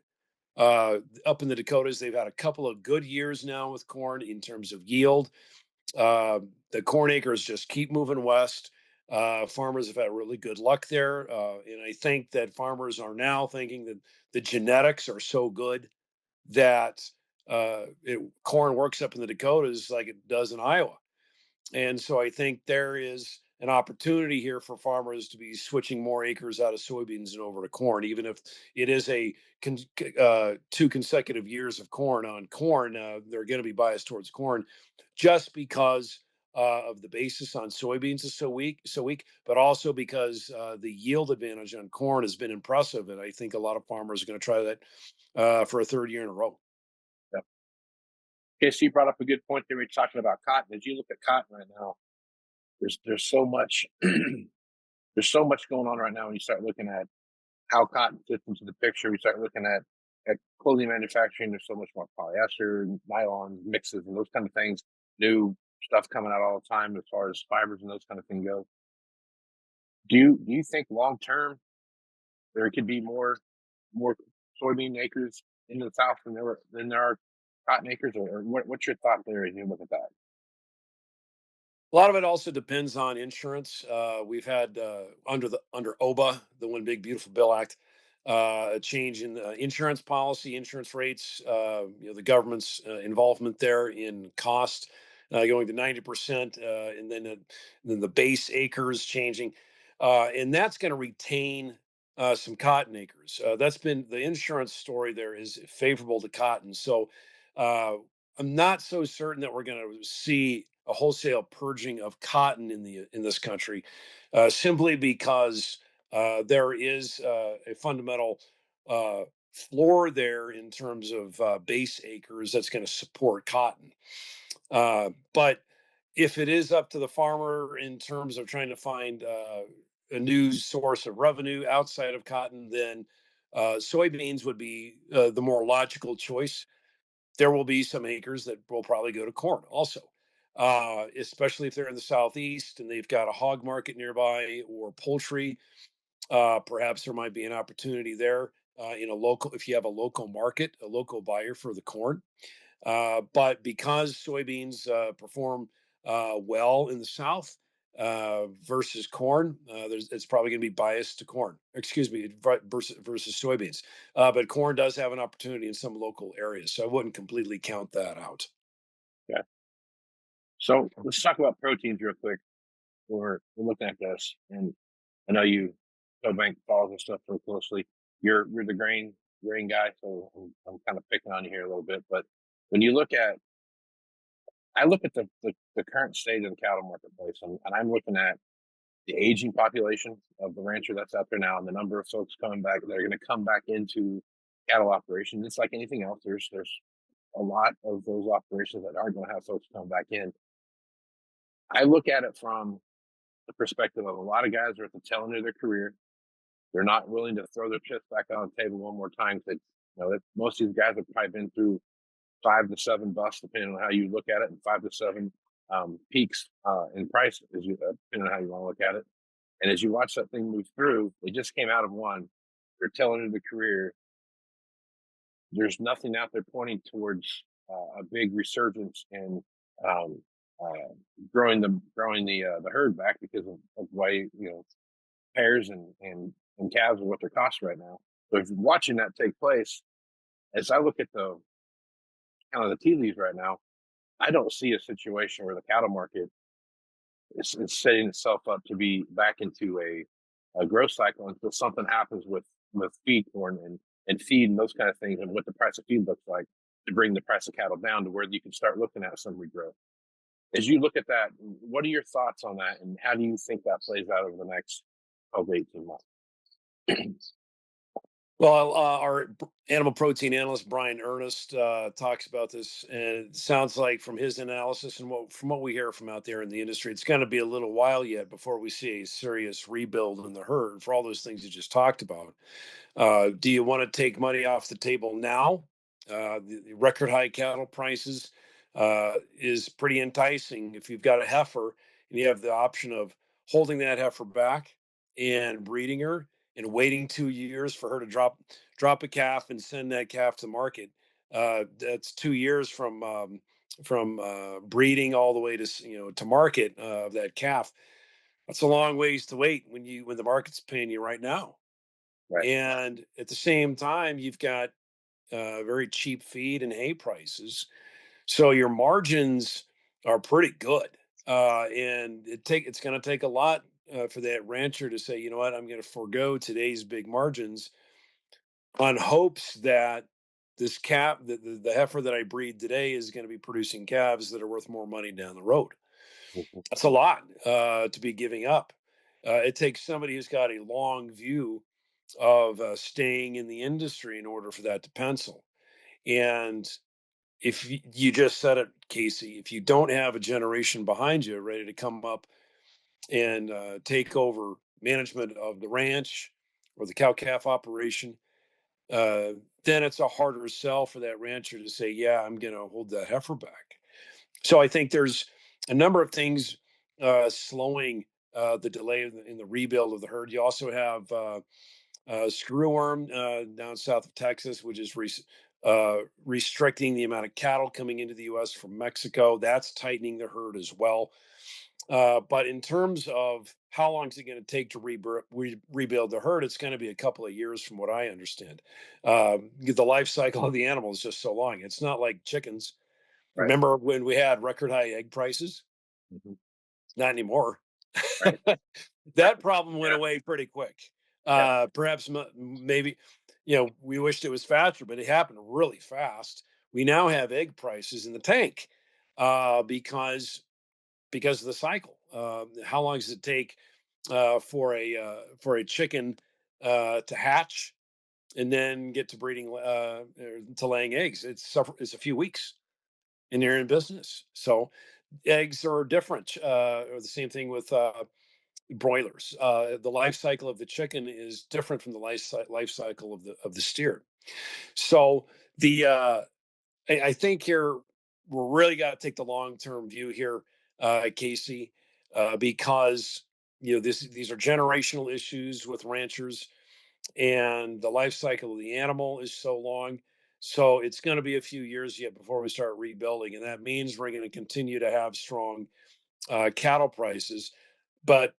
G: Up in the Dakotas, they've had a couple of good years now with corn in terms of yield. The corn acres just keep moving west. Farmers have had really good luck there. And I think that farmers are now thinking that the genetics are so good that corn works up in the Dakotas like it does in Iowa. And so I think there is an opportunity here for farmers to be switching more acres out of soybeans and over to corn, even if it is two consecutive years of corn on corn. They're going to be biased towards corn just because of the basis on soybeans is so weak, but also because the yield advantage on corn has been impressive. And I think a lot of farmers are going to try that for a third year in a row.
F: Yep. Okay, so you brought up a good point there. We're talking about cotton. As you look at cotton right now, there's so much there's so much going on right now when you start looking at how cotton fits into the picture. We start looking at clothing manufacturing. There's so much more polyester, nylon mixes, and those kind of things. New stuff coming out all the time as far as fibers and those kind of things go. Do you think long term there could be more soybean acres in the south than there are cotton acres, or what's your thought there as you look at that?
G: A lot of it also depends on insurance. We've had under OBA, the One Big Beautiful Bill Act, a change in insurance policy, insurance rates. The government's involvement there in cost going to 90%, and then the base acres changing, and that's going to retain some cotton acres. That's been the insurance story there is favorable to cotton. So I'm not so certain that we're going to see a wholesale purging of cotton in this country, simply because there is a fundamental floor there in terms of base acres that's going to support cotton. But if it is up to the farmer in terms of trying to find a new source of revenue outside of cotton, then soybeans would be the more logical choice. There will be some acres that will probably go to corn also. especially if they're in the southeast and they've got a hog market nearby or poultry. Perhaps there might be an opportunity there in a local, if you have a local market, a local buyer for the corn. But because soybeans perform well in the south versus corn, it's probably going to be biased to corn. Excuse me, versus soybeans. But corn does have an opportunity in some local areas, so I wouldn't completely count that out.
F: Yeah. So let's talk about proteins real quick. We're looking at this, and I know you bank calls and stuff real closely. You're the grain guy, so I'm kind of picking on you here a little bit. But when you look at, I look at the current state of the cattle marketplace, and I'm looking at the aging population of the rancher that's out there now, and the number of folks coming back that are going to come back into cattle operations. It's like anything else. There's a lot of those operations that aren't going to have folks come back in. I look at it from the perspective of a lot of guys are at the tail end of their career. They're not willing to throw their chips back on the table one more time. That most of these guys have probably been through 5 to 7 busts, depending on how you look at it, and 5 to 7 peaks in price, depending on how you want to look at it. And as you watch that thing move through, they just came out of one. They're tail end of the career. There's nothing out there pointing towards a big resurgence in um, growing the herd back because of why pairs and calves are what they're cost right now. So if you're watching that take place, as I look at the kind of the tea leaves right now, I don't see a situation where the cattle market is setting itself up to be back into a growth cycle until something happens with feed corn and feed and those kind of things and what the price of feed looks like to bring the price of cattle down to where you can start looking at some regrowth. As you look at that, what are your thoughts on that, and how do you think that plays out over the next 12 to 18 months?
G: Well, our animal protein analyst Brian Ernest talks about this, and it sounds like from his analysis and from what we hear from out there in the industry, it's going to be a little while yet before we see a serious rebuild in the herd for all those things you just talked about. Do you want to take money off the table now? The record high cattle prices is pretty enticing if you've got a heifer and you have the option of holding that heifer back and breeding her and waiting 2 years for her to drop a calf and send that calf to market. That's 2 years from breeding all the way to market of that calf. That's a long ways to wait when the market's paying you right now.
F: Right.
G: And at the same time, you've got very cheap feed and hay prices, so your margins are pretty good. And it's going to take a lot for that rancher to say, you know what, I'm going to forego today's big margins on hopes that this calf, the heifer that I breed today, is going to be producing calves that are worth more money down the road.
F: Mhm.
G: That's a lot to be giving up. It takes somebody who's got a long view of staying in the industry in order for that to pencil. And if you just said it, Casey, if you don't have a generation behind you ready to come up and take over management of the ranch or the cow calf operation, uh, then it's a harder sell for that rancher to say, yeah, I'm going to hold that heifer back. So I think there's a number of things slowing the delay in the rebuild of the herd. You also have screwworm down south of Texas, which is restricting the amount of cattle coming into the U.S. from Mexico. That's tightening the herd as well. But in terms of how long is it going to take to rebuild the herd, it's going to be a couple of years, from what I understand. The life cycle of the animal is just so long. It's not like chickens.
F: Right.
G: Remember when we had record high egg prices?
F: Mhm.
G: Not anymore.
F: Right.
G: That problem went
F: Yeah.
G: away pretty quick.
F: Yeah.
G: Perhaps maybe, we wished it was faster, but it happened really fast. We now have egg prices in the tank because of the cycle. How long does it take for a chicken to hatch and then get to breeding to laying eggs? It's a few weeks, and you're in business. So eggs are different. Or the same thing with broilers. The life cycle of the chicken is different from the life cycle of the steer. So the I think here we're really got to take the long-term view here, Casey, because these are generational issues with ranchers, and the life cycle of the animal is so long. So it's going to be a few years yet before we start rebuilding, and that means we're going to continue to have strong cattle prices. But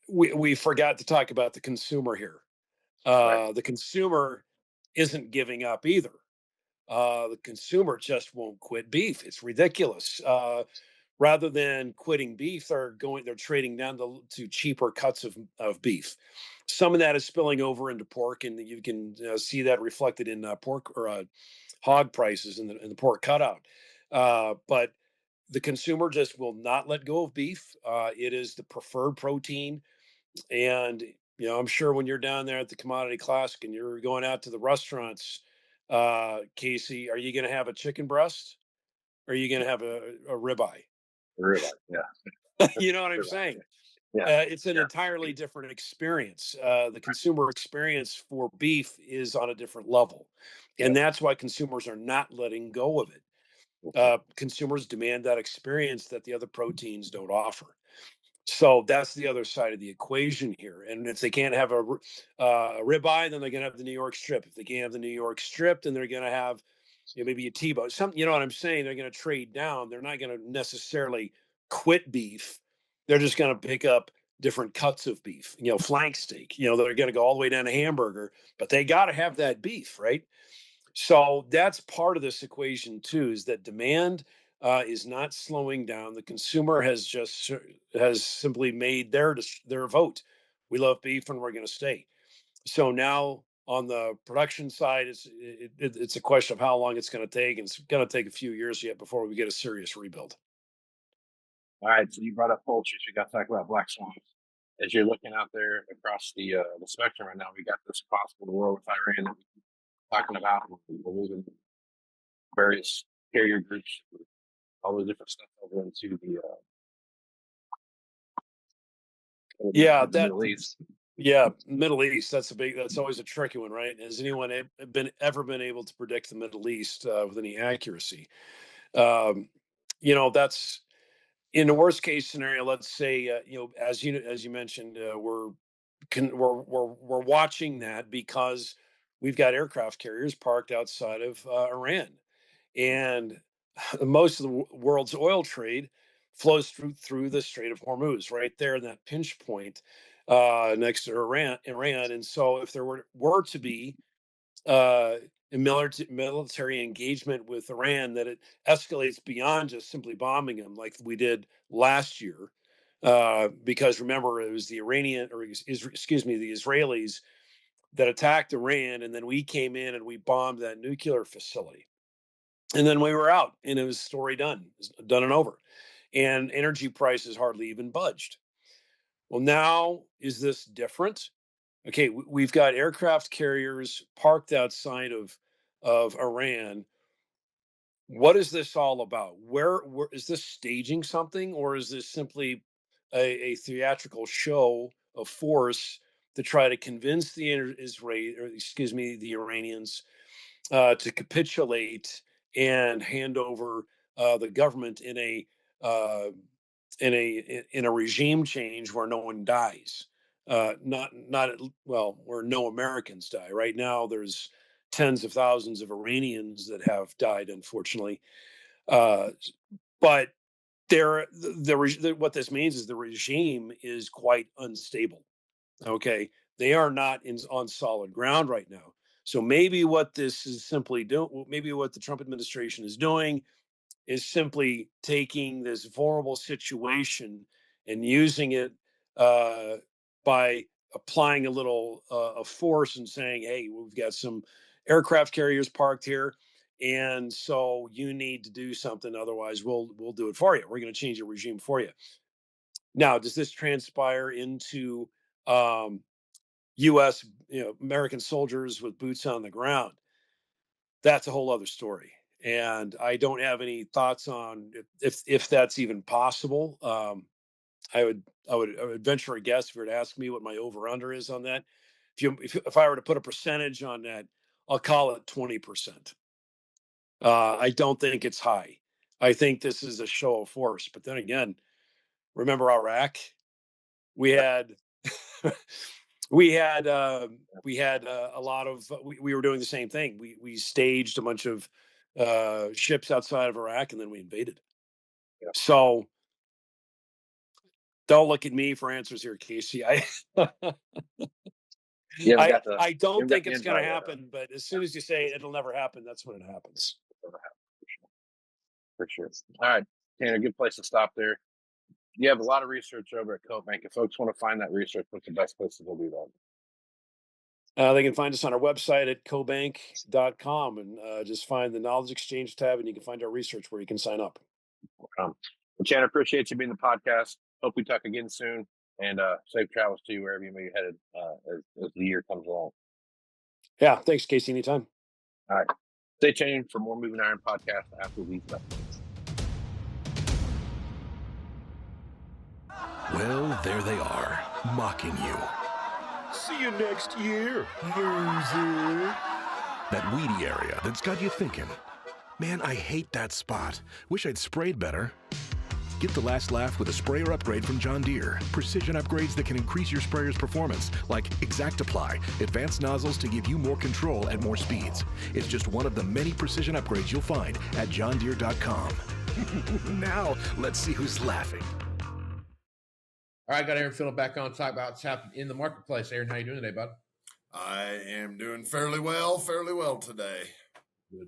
G: we forgot to talk about the consumer here.
F: Right.
G: The consumer isn't giving up either. The consumer just won't quit beef. It's ridiculous. Rather than quitting beef, they're trading down to cheaper cuts of beef. Some of that is spilling over into pork, and you can see that reflected in pork or hog prices in the pork cutout. But the consumer just will not let go of beef. It is the preferred protein, and I'm sure when you're down there at the Commodity Classic and you're going out to the restaurants, Casey, are you going to have a chicken breast, or are you going to have a ribeye?
F: Really? Yeah.
G: You know what I'm
F: Ribeye.
G: saying?
F: Yeah.
G: It's an entirely different experience. The consumer experience for beef is on a different level, and that's why consumers are not letting go of it. Consumers demand that experience that the other proteins don't offer. So that's the other side of the equation here. And if they can't have a ribeye, then they're going to have the New York strip. If they can't have the New York strip, then they're going to have maybe a T-bone. You know what I'm saying? They're going to trade down. They're not going to necessarily quit beef. They're just going to pick up different cuts of beef. Flank steak. They're going to go all the way down to hamburger, but they got to have that beef, right? So that's part of this equation too, is that demand is not slowing down. The consumer has simply made their vote. We love beef, and we're going to stay. So now on the production side, it's a question of how long it's going to take, and it's going to take a few years yet before we get a serious rebuild.
F: All right. So you brought up poultry. So we got to talk about black swans. As you're looking out there across the spectrum right now, we got this possible war with Iran that we're talking about. We're moving various carrier groups, all the different stuff over into the Middle East.
G: Yeah, Middle East. That's always a tricky one, right? Has anyone ever been able to predict the Middle East with any accuracy? That's in the worst case scenario. Let's say, as you mentioned, we're watching that because we've got aircraft carriers parked outside of Iran, and most of the world's oil trade flows through the Strait of Hormuz, right there in that pinch point next to Iran. And so, if there were to be a military engagement with Iran, that it escalates beyond just simply bombing them like we did last year, because remember, it was the Israelis that attacked Iran, and then we came in and we bombed that nuclear facility. And then we were out, and it was story done, done and over. And energy prices hardly even budged. Well, now is this different? Okay, we've got aircraft carriers parked outside of Iran. What is this all about? Where is this staging something, or is this simply a theatrical show of force to try to convince the the Iranians to capitulate and hand over the government uh, in a regime change where no one dies, where no Americans die. Right now, there's tens of thousands of Iranians that have died, unfortunately. Uh, but what this means is the regime is quite unstable. Okay, they are not on solid ground right now. So maybe what this is simply doing, maybe what the Trump administration is doing, is simply taking this vulnerable situation and using it by applying a little of force and saying, "Hey, we've got some aircraft carriers parked here, and so you need to do something. Otherwise, we'll do it for you. We're going to change the regime for you." Now, does this transpire into U.S. American soldiers with boots on the ground? That's a whole other story, and I don't have any thoughts on if that's even possible. I would venture a guess if you were to ask me what my over under is on that. If I were to put a percentage on that, I'll call it 20%. I don't think it's high. I think this is a show of force. But then again, remember Iraq? We had we had a lot of we were doing the same thing. We staged a bunch of ships outside of Iraq, and then we invaded.
F: Yeah.
G: So don't look at me for answers here, Casey.
F: You haven't got
G: I
F: you
G: don't
F: haven't got
G: think
F: the
G: it's going to
F: invite yet,
G: happen, but as soon as you say it'll never happen, that's when it happens.
F: for sure. All right, Tanner, good place to stop there. You have a lot of research over at CoBank. If folks want to find that research, what's the best place to go do that?
G: They can find us on our website at cobank.com and just find the Knowledge Exchange tab, and you can find our research where you can sign up.
F: Well, Tanner, appreciate you being the podcast. Hope we talk again soon, and safe travels to you wherever you may be headed as the year comes along.
G: Yeah, thanks, Casey. Anytime.
F: All right. Stay tuned for more Moving Iron podcast after these messages.
H: Well, there they are, mocking you. See you next year, loser. That weedy area that's got you thinking, man, I hate that spot. Wish I'd sprayed better. Get the last laugh with a sprayer upgrade from John Deere. Precision upgrades that can increase your sprayer's performance, like Exact Apply, advanced nozzles to give you more control at more speeds. It's just one of the many precision upgrades you'll find at johndeere.com. Now, let's see who's laughing.
B: All right, got Aaron Fintel back on to talk about what's happening in the marketplace. Aaron, how you doing today, bud?
I: I am doing fairly well today.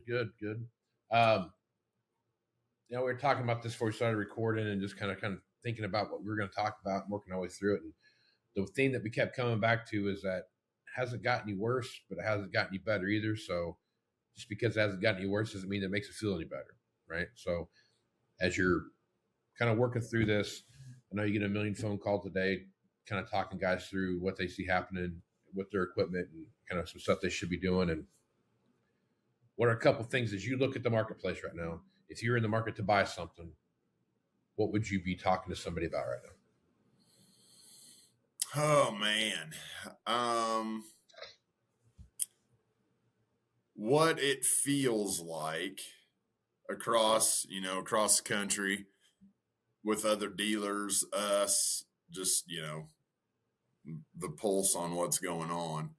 B: Good. We were talking about this before we started recording and just kind of thinking about what we were going to talk about and working our way through it. And the thing that we kept coming back to is that it hasn't gotten any worse, but it hasn't gotten any better either. So just because it hasn't gotten any worse doesn't mean it makes it feel any better, right? So as you're kind of working through this, I know you get a million phone calls a day, kind of talking guys through what they see happening with their equipment and kind of some stuff they should be doing. And what are a couple things as you look at the marketplace right now? If you're in the market to buy something, what would you be talking to somebody about right now?
I: Oh man. What it feels like across the country with other dealers, us, just, the pulse on what's going on.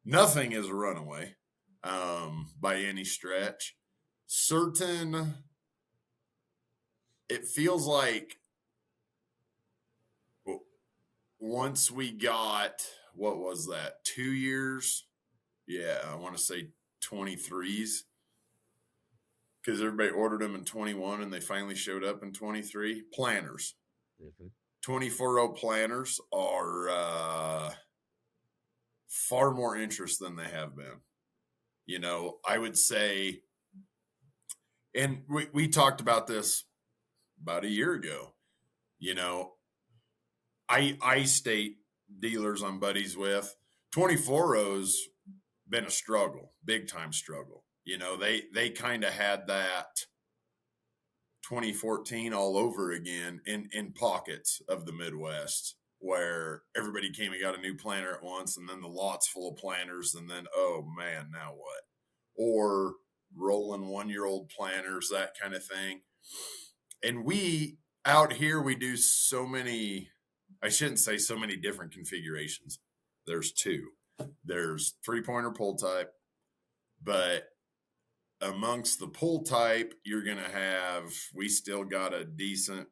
I: Nothing is a runaway by any stretch. It feels like once we got, what was that, 2 years? Yeah, I want to say 23s. Because everybody ordered them in 21 and they finally showed up in 23. Planners. 24-row planners are far more interest than they have been. I would say, and we talked about this about a year ago. I state dealers I'm buddies with, 24 rows been a struggle, big time struggle. They kind of had that 2014 all over again in pockets of the Midwest where everybody came and got a new planter at once, and then the lot's full of planters, and then, oh man, now what? Or rolling 1-year-old planters, that kind of thing. And we out here, we do so many, I shouldn't say so many different configurations. There's two. There's 3-pointer pull type, but amongst the pull type, you're going to have, we still got a decent,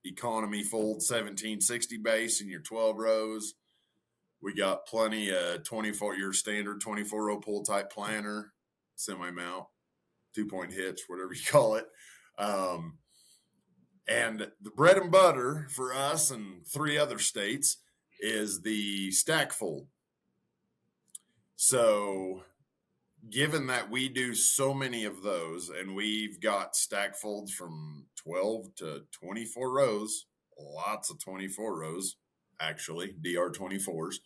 I: economy fold 1760 base in your 12 rows. We got plenty of 24-year standard 24-row pull type planter, semi-mount, 2-point hitch, whatever you call it. And the bread and butter for us and 3 other states is the stack fold. So given that we do so many of those, and we've got stack folds from 12 to 24 rows, lots of 24 rows, actually, DR24s,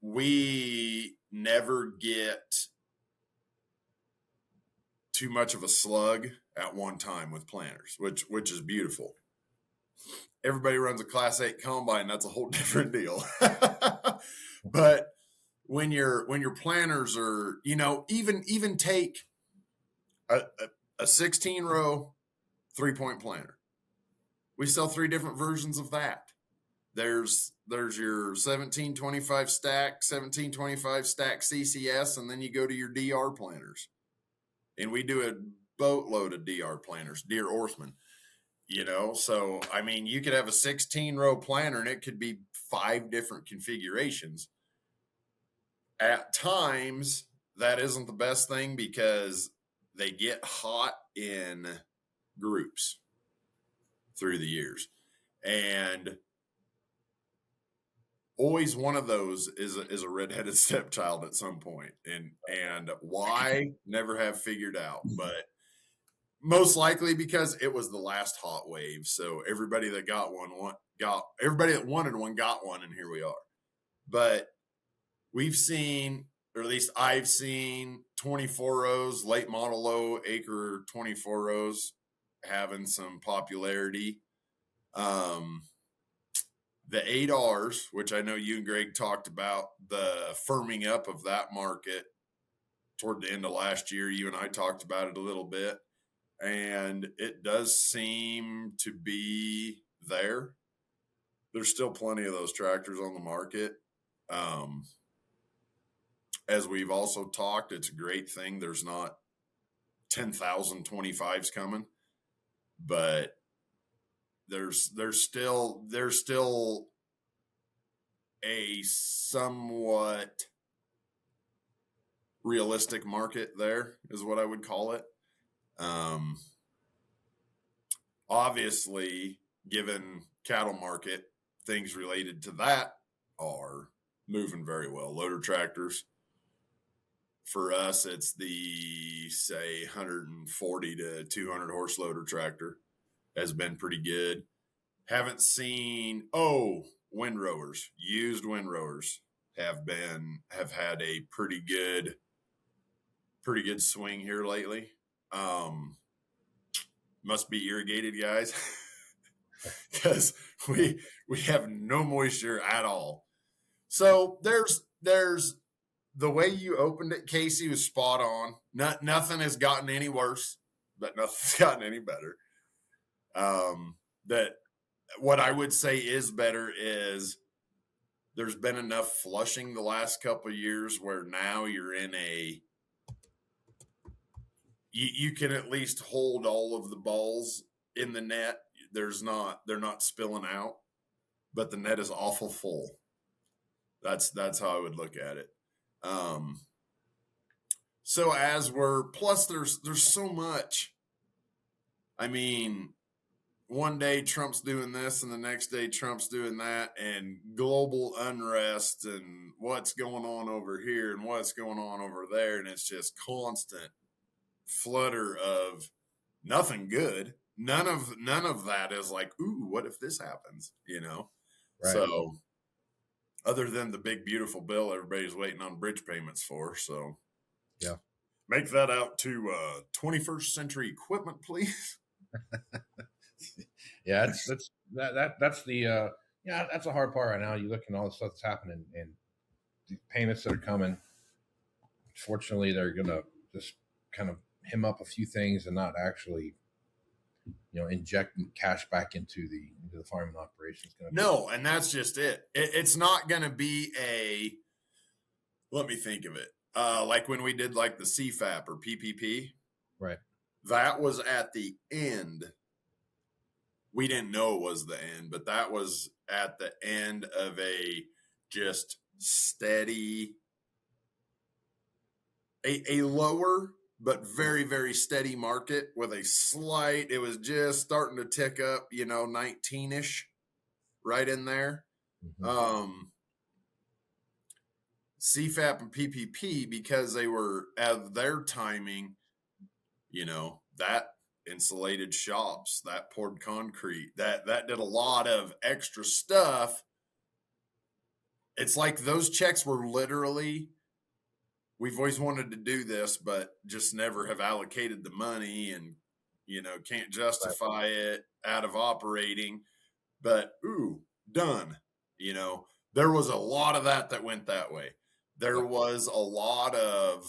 I: we never get too much of a slug at one time with planters, which is beautiful. Everybody runs a Class 8 combine, that's a whole different deal. But when your planters are, even take a a 16 row 3-point planter. We sell 3 different versions of that. There's your 1725 stack, 1725 stack CCS, and then you go to your DR planters. And we do a boatload of DR planters, Deere Orthman. So I mean, you could have a 16 row planter and it could be 5 different configurations. At times, that isn't the best thing because they get hot in groups through the years. And always one of those is a redheaded stepchild at some point. And why, never have figured out. But most likely because it was the last hot wave. So everybody that everybody that wanted one got one, and here we are. But we've seen, or at least I've seen, 24 rows, late model low acre 24 rows having some popularity. The 8Rs, which I know you and Greg talked about, the firming up of that market toward the end of last year. You and I talked about it a little bit. And it does seem to be there. There's still plenty of those tractors on the market. As we've also talked, it's a great thing. There's not 10,000 25s coming, but there's still a somewhat realistic market there, is what I would call it. Obviously, given cattle market, things related to that are moving very well. Loader tractors, for us, it's the, say, 140 to 200 horse loader tractor has been pretty good. Haven't seen, windrowers, used windrowers have had a pretty good swing here lately. Must be irrigated, guys, because we have no moisture at all. So there's the way you opened it, Casey, was spot on. Nothing has gotten any worse, but nothing's gotten any better. That what I would say is better is there's been enough flushing the last couple of years where now you're in you can at least hold all of the balls in the net. They're not spilling out, but the net is awful full. That's how I would look at it. So plus there's so much. I mean, one day Trump's doing this and the next day Trump's doing that, and global unrest and what's going on over here and what's going on over there. And it's just constant flutter of nothing good. None of that is like, ooh, what if this happens? Right. So other than the big, beautiful bill everybody's waiting on bridge payments for. So
B: yeah,
I: make that out to 21st century equipment, please.
B: Yeah, that's the that's the hard part right now. You look at all the stuff that's happening and the payments that are coming. Unfortunately, they're gonna just kind of hem up a few things and not actually, inject cash back into the farming operation.
I: And that's just it. It's not going to be let me think of it. Like when we did like the CFAP or PPP.
B: Right.
I: That was at the end. We didn't know it was the end, but that was at the end of a just steady, a lower but very, very steady market with a slight, it was just starting to tick up, 19-ish right in there. Mm-hmm. CFAP and PPP, because they were at their timing, that insulated shops, that poured concrete, that did a lot of extra stuff. It's like those checks were literally, we've always wanted to do this, but just never have allocated the money and, can't justify it out of operating. But, done. There was a lot of that went that way. There was a lot of,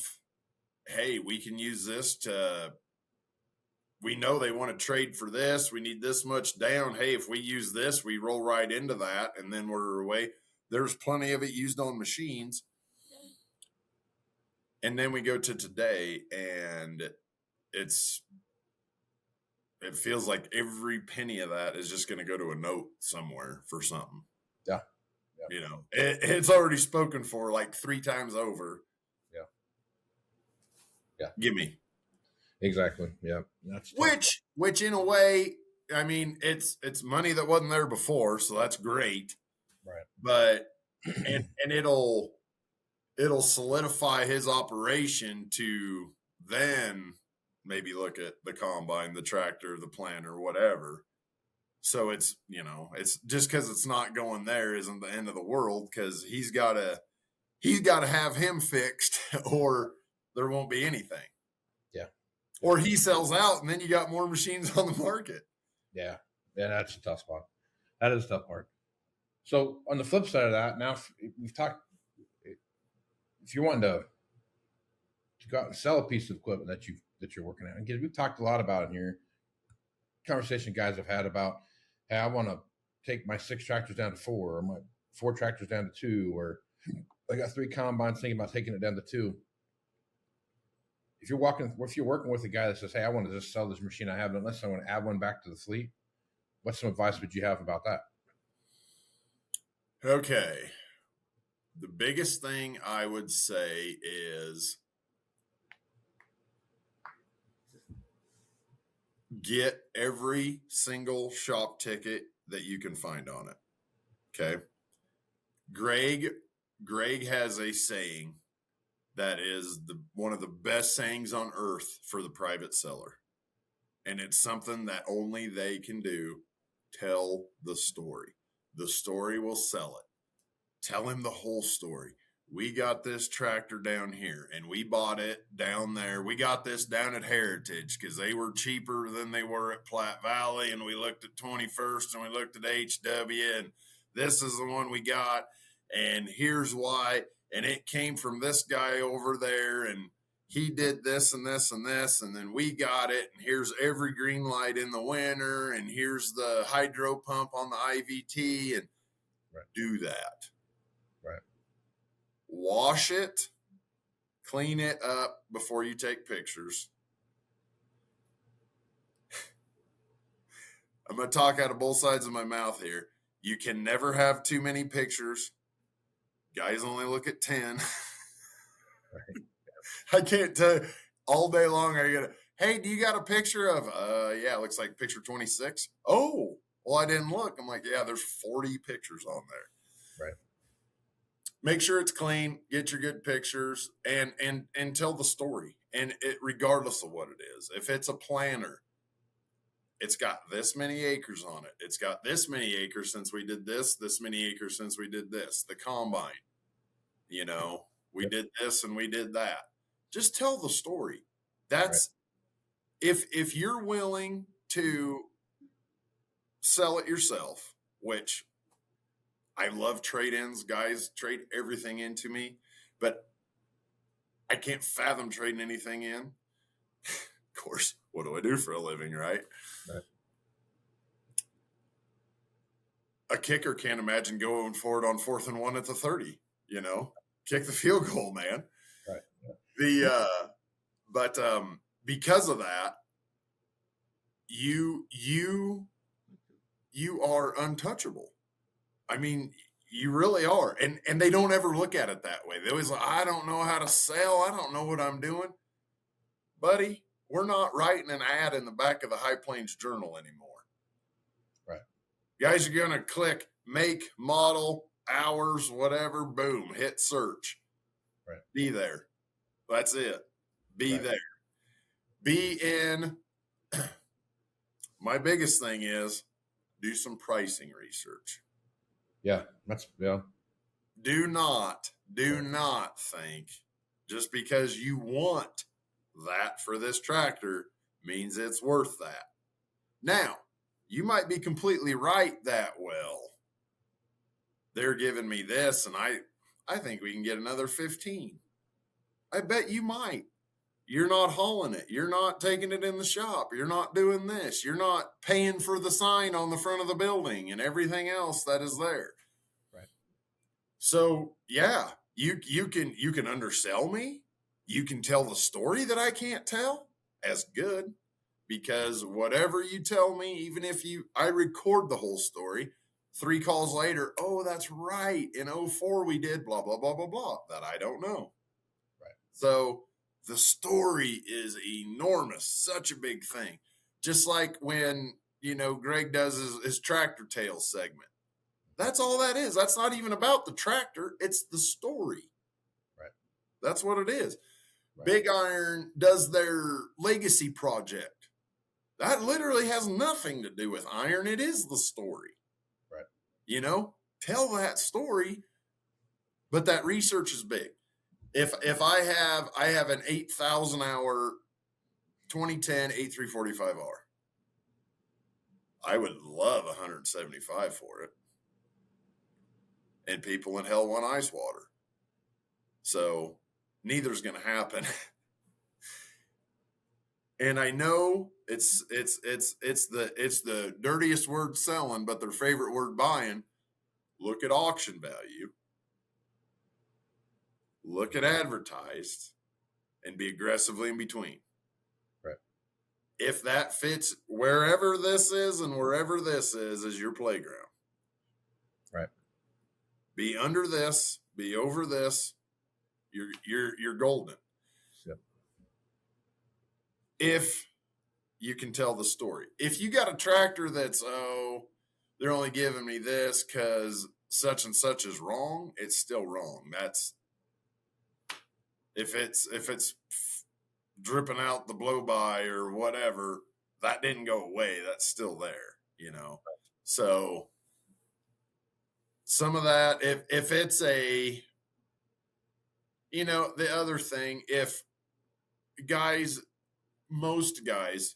I: hey, we can use this to we know they want to trade for this. We need this much down. Hey, if we use this, we roll right into that, and then we're away. There's plenty of it used on machines. And then we go to today, and it feels like every penny of that is just going to go to a note somewhere for something.
J: Yeah.
I: You know, it's already spoken for like 3 times over.
J: Yeah.
I: Gimme.
J: Exactly. Yeah. That's
I: which in a way, I mean, it's money that wasn't there before, so that's great.
J: right.
I: But and it'll solidify his operation to then maybe look at the combine, the tractor, the planter, whatever. So it's, you know, it's just because it's not going there isn't the end of the world, because he's got to have him fixed or there won't be anything.
J: Yeah.
I: Or he sells out and then you got more machines on the market.
J: Yeah. Yeah. That's a tough spot. That is a tough part. So on the flip side of that, now we've talked, if you're wanting to go out and sell a piece of equipment that you're working at, and we've talked a lot about it here, conversation guys have had about, hey, I want to take my 6 tractors down to 4, or my 4 tractors down to 2, or I got 3 combines thinking about taking it down to 2. If you're working with a guy that says, hey, I want to just sell this machine I have, unless I want to add one back to the fleet, what's some advice would you have about that?
I: Okay. The biggest thing I would say is get every single shop ticket that you can find on it. Okay. Greg has a saying that is one of the best sayings on earth for the private seller. And it's something that only they can do. Tell the story. The story will sell it. Tell him the whole story. We got this tractor down here and we bought it down there. We got this down at Heritage because they were cheaper than they were at Platte Valley. And we looked at 21st and we looked at HW, and this is the one we got. And here's why. And it came from this guy over there, and he did this and this and this, and then we got it. And here's every green light in the winter, and here's the hydro pump on the IVT, and do that.
J: Right.
I: Wash it, clean it up before you take pictures. I'm going to talk out of both sides of my mouth here. You can never have too many pictures. Guys only look at 10. I can't tell you. All day long I get hey, do you got a picture of, yeah, it looks like picture 26. Oh, well, I didn't look. I'm like, yeah, there's 40 pictures on there.
J: Right.
I: Make sure it's clean, get your good pictures, and tell the story. And it, regardless of what it is, if it's a planter, it's got this many acres on it. It's got this many acres since we did this many acres since we did this. The combine, you know, we did this and we did that. Just tell the story. That's if you're willing to sell it yourself, which I love trade-ins. Guys trade everything into me, but I can't fathom trading anything in. Of course, what do I do for a living, right? A kicker can't imagine going for it on 4th and 1 at the 30, you know, kick the field goal, man.
J: Right.
I: But because of that, you are untouchable. I mean, you really are. And they don't ever look at it that way. They always like, I don't know how to sell. I don't know what I'm doing. Buddy, we're not writing an ad in the back of the High Plains Journal anymore.
J: Right.
I: Guys are going to click make, model, hours, whatever, boom, hit search.
J: Right.
I: Be there. That's it. Be there. Be in. My biggest thing is do some pricing research.
J: Yeah.
I: Do not think just because you want that for this tractor means it's worth that. Now, you might be completely right that, well, they're giving me this and I think we can get another 15. I bet you might. You're not hauling it. You're not taking it in the shop. You're not doing this. You're not paying for the sign on the front of the building and everything else that is there.
J: Right.
I: So yeah, you can undersell me. You can tell the story that I can't tell as good, because whatever you tell me, even if I record the whole story, 3 calls later, oh, that's right. In 04 we did blah, blah, blah, blah, blah, that I don't know.
J: Right.
I: So the story is enormous, such a big thing. Just like when, Greg does his tractor tales segment. That's all that is. That's not even about the tractor. It's the story.
J: Right.
I: That's what it is.
J: Right.
I: Big Iron does their legacy project. That literally has nothing to do with iron. It is the story.
J: Right.
I: Tell that story, but that research is big. If I have an 8,000 hour 2010 8345R, I would love 175 for it. And people in hell want ice water. So neither's going to happen. And I know it's the dirtiest word selling, but their favorite word buying. Look at auction value. Look at advertised, and be aggressively in between.
J: Right.
I: If that fits wherever this is and wherever this is your playground.
J: Right.
I: Be under this, be over this. You're golden.
J: Yep.
I: If you can tell the story. If you got a tractor that's, they're only giving me this because such and such is wrong, it's still wrong. That's if it's dripping out the blow by or whatever, that didn't go away. That's still there, So some of that, if it's the other thing, if most guys,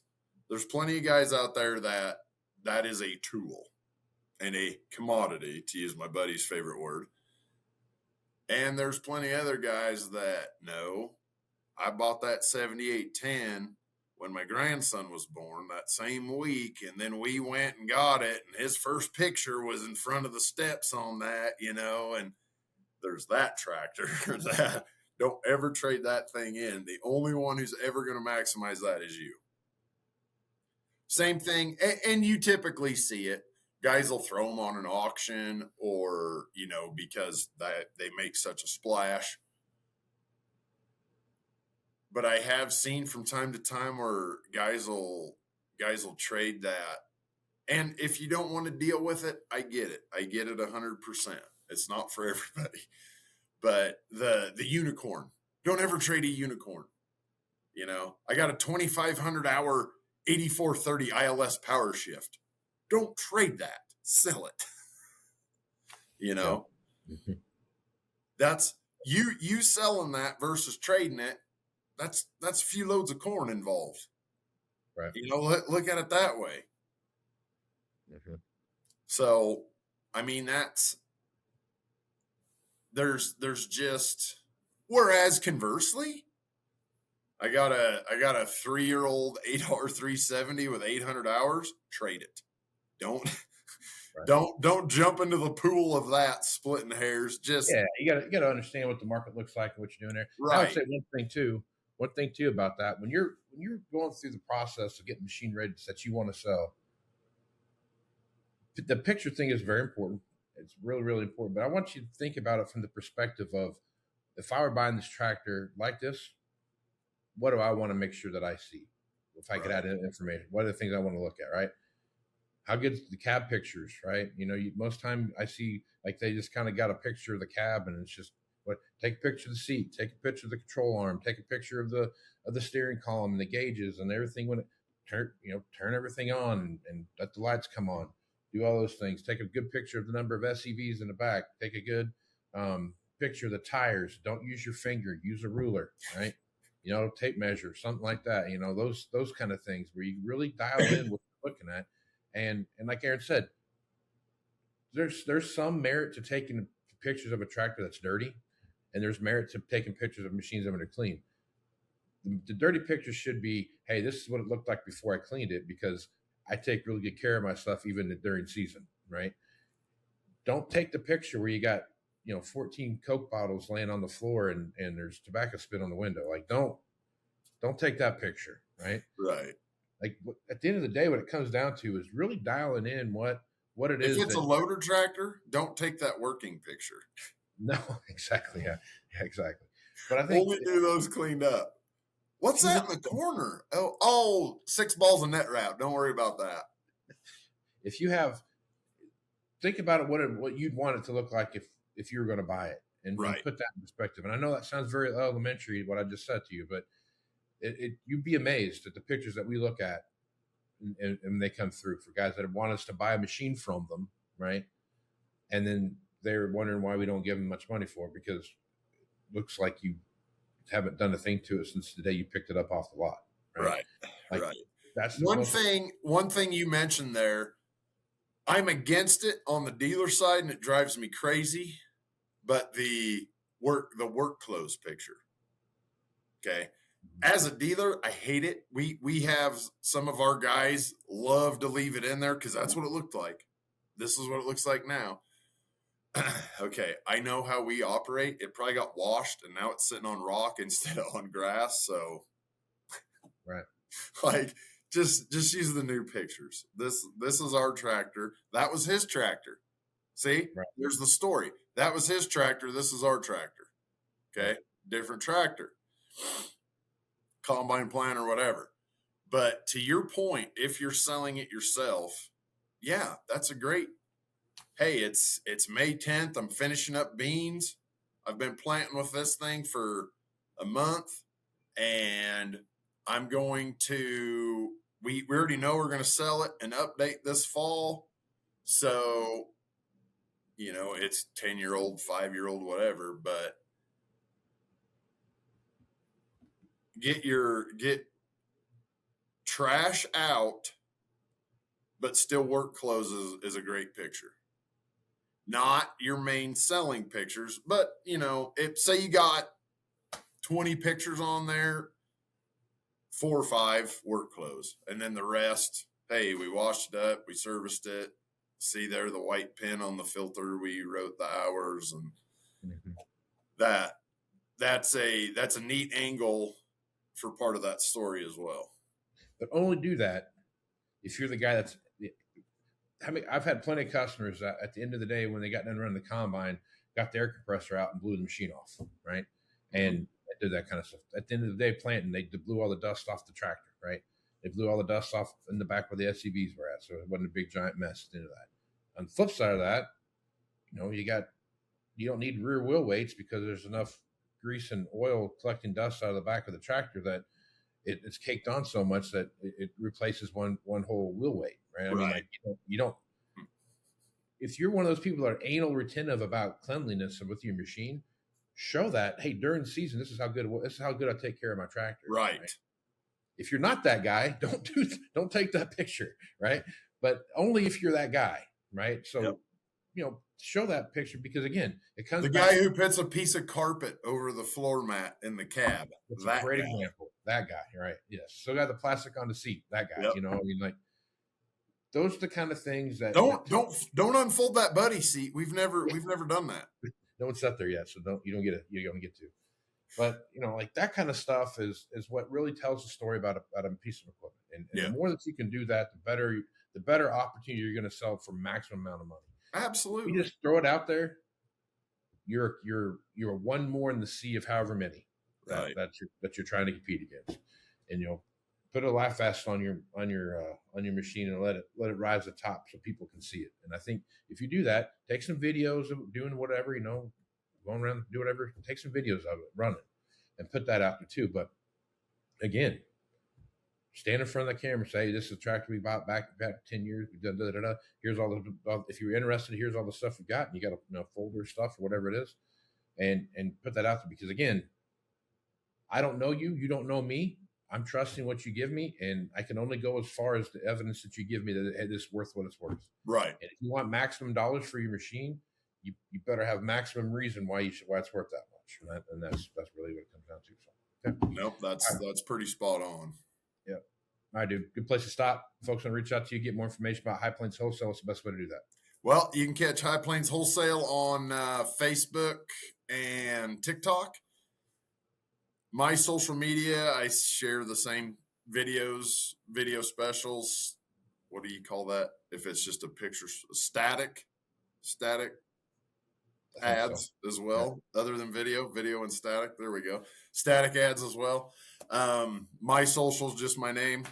I: there's plenty of guys out there that is a tool and a commodity, to use my buddy's favorite word. And there's plenty of other guys that, no, I bought that 7810 when my grandson was born that same week. And then we went and got it. And his first picture was in front of the steps on that, and there's that tractor that don't ever trade that thing in. The only one who's ever going to maximize that is you. Same thing. And you typically see it. Guys will throw them on an auction or, because they make such a splash. But I have seen from time to time where guys will trade that. And if you don't want to deal with it, I get it. I get it 100%. It's not for everybody. But the unicorn, don't ever trade a unicorn. I got a 2,500 hour 8430 ILS power shift. Don't trade that. Sell it.
J: Mm-hmm.
I: That's you selling that versus trading it. That's a few loads of corn involved.
J: Right.
I: Look at it that way.
J: Mm-hmm.
I: So, I mean, there's just, whereas conversely, I got a 3-year-old 8R 370 with 800 hours. Trade it. Don't jump into the pool of that splitting hairs. Just
J: you got to understand what the market looks like and what you're doing there.
I: Right.
J: I would say one thing too about that, when you're going through the process of getting machine ready that you want to sell, the picture thing is very important. It's really, really important. But I want you to think about it from the perspective of, if I were buying this tractor like this, what do I want to make sure that I see? If I could add in information, what are the things I want to look at, right? How good the cab pictures, right? Most time I see like they just kind of got a picture of the cab and it's just, take a picture of the seat, take a picture of the control arm, take a picture of the steering column and the gauges and everything. When it turn everything on and let the lights come on, do all those things. Take a good picture of the number of SEVs in the back. Take a good picture of the tires. Don't use your finger, use a ruler, right? Tape measure, something like that. Those kind of things where you really dial in what you're looking at. And like Aaron said, there's some merit to taking pictures of a tractor that's dirty, and there's merit to taking pictures of machines that are clean. the dirty picture should be, hey, this is what it looked like before I cleaned it, because I take really good care of my stuff even during season, right? Don't take the picture where you got 14 Coke bottles laying on the floor and there's tobacco spit on the window. Like, don't take that picture, right?
I: Right.
J: Like, at the end of the day, what it comes down to is really dialing in what it is.
I: If it's a loader tractor, don't take that working picture.
J: No, exactly. Yeah, exactly. But I think
I: only do those cleaned up. What's that in the corner? Oh, 6 balls of net wrap. Don't worry about that.
J: If you think about it, what you'd want it to look like if you were going to buy it, and put that in perspective. And I know that sounds very elementary, what I just said to you, but you'd be amazed at the pictures that we look at and they come through for guys that want us to buy a machine from them, right? And then they're wondering why we don't give them much money for it, because it looks like you haven't done a thing to it since the day you picked it up off the lot. Right.
I: Right.
J: That's
I: one thing you mentioned there. I'm against it on the dealer side, and it drives me crazy. But the work clothes picture. Okay. As a dealer, I hate it. We have some of our guys love to leave it in there because that's what it looked like. This is what it looks like now. Okay, I know how we operate. It probably got washed, and now it's sitting on rock instead of on grass. So,
J: right,
I: like just use the new pictures. This is our tractor. That was his tractor. See, There's the story. That was his tractor. This is our tractor. Okay, different tractor, combine planter, whatever. But to your point, if you're selling it yourself, yeah, that's a great. Hey, it's May 10th. I'm finishing up beans. I've been planting with this thing for a month, and I'm going to, we already know we're going to sell it and update this fall. So, it's 10-year-old, 5-year-old, whatever, but get trash out, but still work clothes is a great picture. Not your main selling pictures, but say you got 20 pictures on there, 4 or 5 work clothes, and then the rest, hey, we washed it up, we serviced it. See there, the white pin on the filter, we wrote the hours, and that's a neat angle for part of that story as well.
J: But only do that if you're the guy that's. I've had plenty of customers that at the end of the day, when they got done running the combine, got the air compressor out and blew the machine off, right? And did that kind of stuff. At the end of the day, planting, they blew all the dust off the tractor, right? They blew all the dust off in the back where the SUVs were at, so it wasn't a big giant mess at the end of that. On the flip side of that, you don't need rear wheel weights because there's enough grease and oil collecting dust out of the back of the tractor that it's caked on so much that it replaces one whole wheel weight, right? I mean, like, you don't. If you're one of those people that are anal retentive about cleanliness with your machine, show that, hey, during the season, this is how good I take care of my tractor.
I: Right.
J: If you're not that guy, don't take that picture, right? But only if you're that guy, right? So, show that picture, because again, it comes.
I: The guy who puts a piece of carpet over the floor mat in the cab.
J: That's a great example. That guy, right? Yes. Still got the plastic on the seat. That guy. Yep. Those are the kind of things that
I: don't unfold that buddy seat. We've never done that.
J: No one's sat there yet, so you don't get to. But that kind of stuff is what really tells the story about a piece of equipment. And the more that you can do that, the better opportunity you're going to sell for maximum amount of money.
I: Absolutely.
J: You just throw it out there. You're one more in the sea of however many that you're trying to compete against, and put a life vest on your machine and let it rise to the top so people can see it. And I think if you do that, take some videos of doing whatever, going around, do whatever, take some videos of it running and put that out there too. But again, stand in front of the camera, say, this is a tractor we bought back 10 years. We did Here's all if you're interested, here's all the stuff we got, and you got a folder stuff or whatever it is, and put that out there, because again, I don't know you, you don't know me. I'm trusting what you give me, and I can only go as far as the evidence that you give me that it is worth what it's worth.
I: Right.
J: And if you want maximum dollars for your machine, you better have maximum reason why it's worth that much. And that's really what it comes down to. So,
I: Nope, that's pretty spot on.
J: Yep. All right, dude. Good place to stop. Folks want to reach out to you, get more information about High Plains Wholesale. What's the best way to do that?
I: Well, you can catch High Plains Wholesale on Facebook and TikTok. My social media, I share the same video specials. What do you call that? If it's just a picture, static ads as well, other than video and static. There we go. Static ads as well. My socials, just my name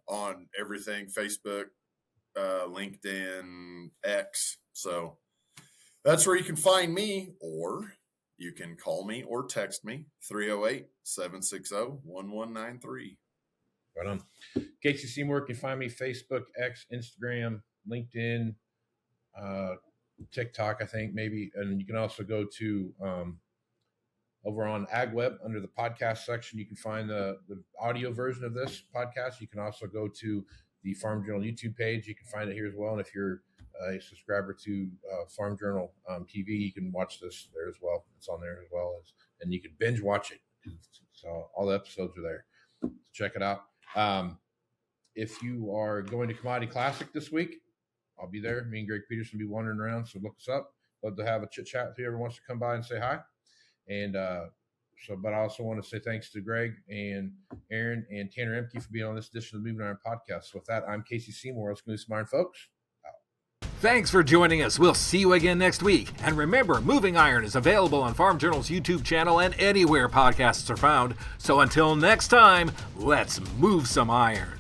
I: on everything, Facebook, LinkedIn, X. So that's where you can find me, or you can call me or text me, 308-760-1193.
J: Right on. Casey Seymour, you can find me Facebook, X, Instagram, LinkedIn, TikTok, I think maybe. And you can also go to over on AgWeb under the podcast section. You can find the audio version of this podcast. You can also go to the Farm Journal YouTube page. You can find it here as well. And if you're a subscriber to Farm Journal TV, you can watch this there as well. It's on there as well as, and you can binge watch it. So all the episodes are there. So check it out. If you are going to Commodity Classic this week, I'll be there. Me and Greg Peterson will be wandering around, so look us up. Love to have a chit chat with whoever wants to come by and say hi. And but I also want to say thanks to Greg and Aaron and Tanner Ehmke for being on this edition of the Moving Iron Podcast. So with that, I'm Casey Seymour. Let's go do some iron, folks.
A: Thanks for joining us. We'll see you again next week. And remember, Moving Iron is available on Farm Journal's YouTube channel and anywhere podcasts are found. So until next time, let's move some iron.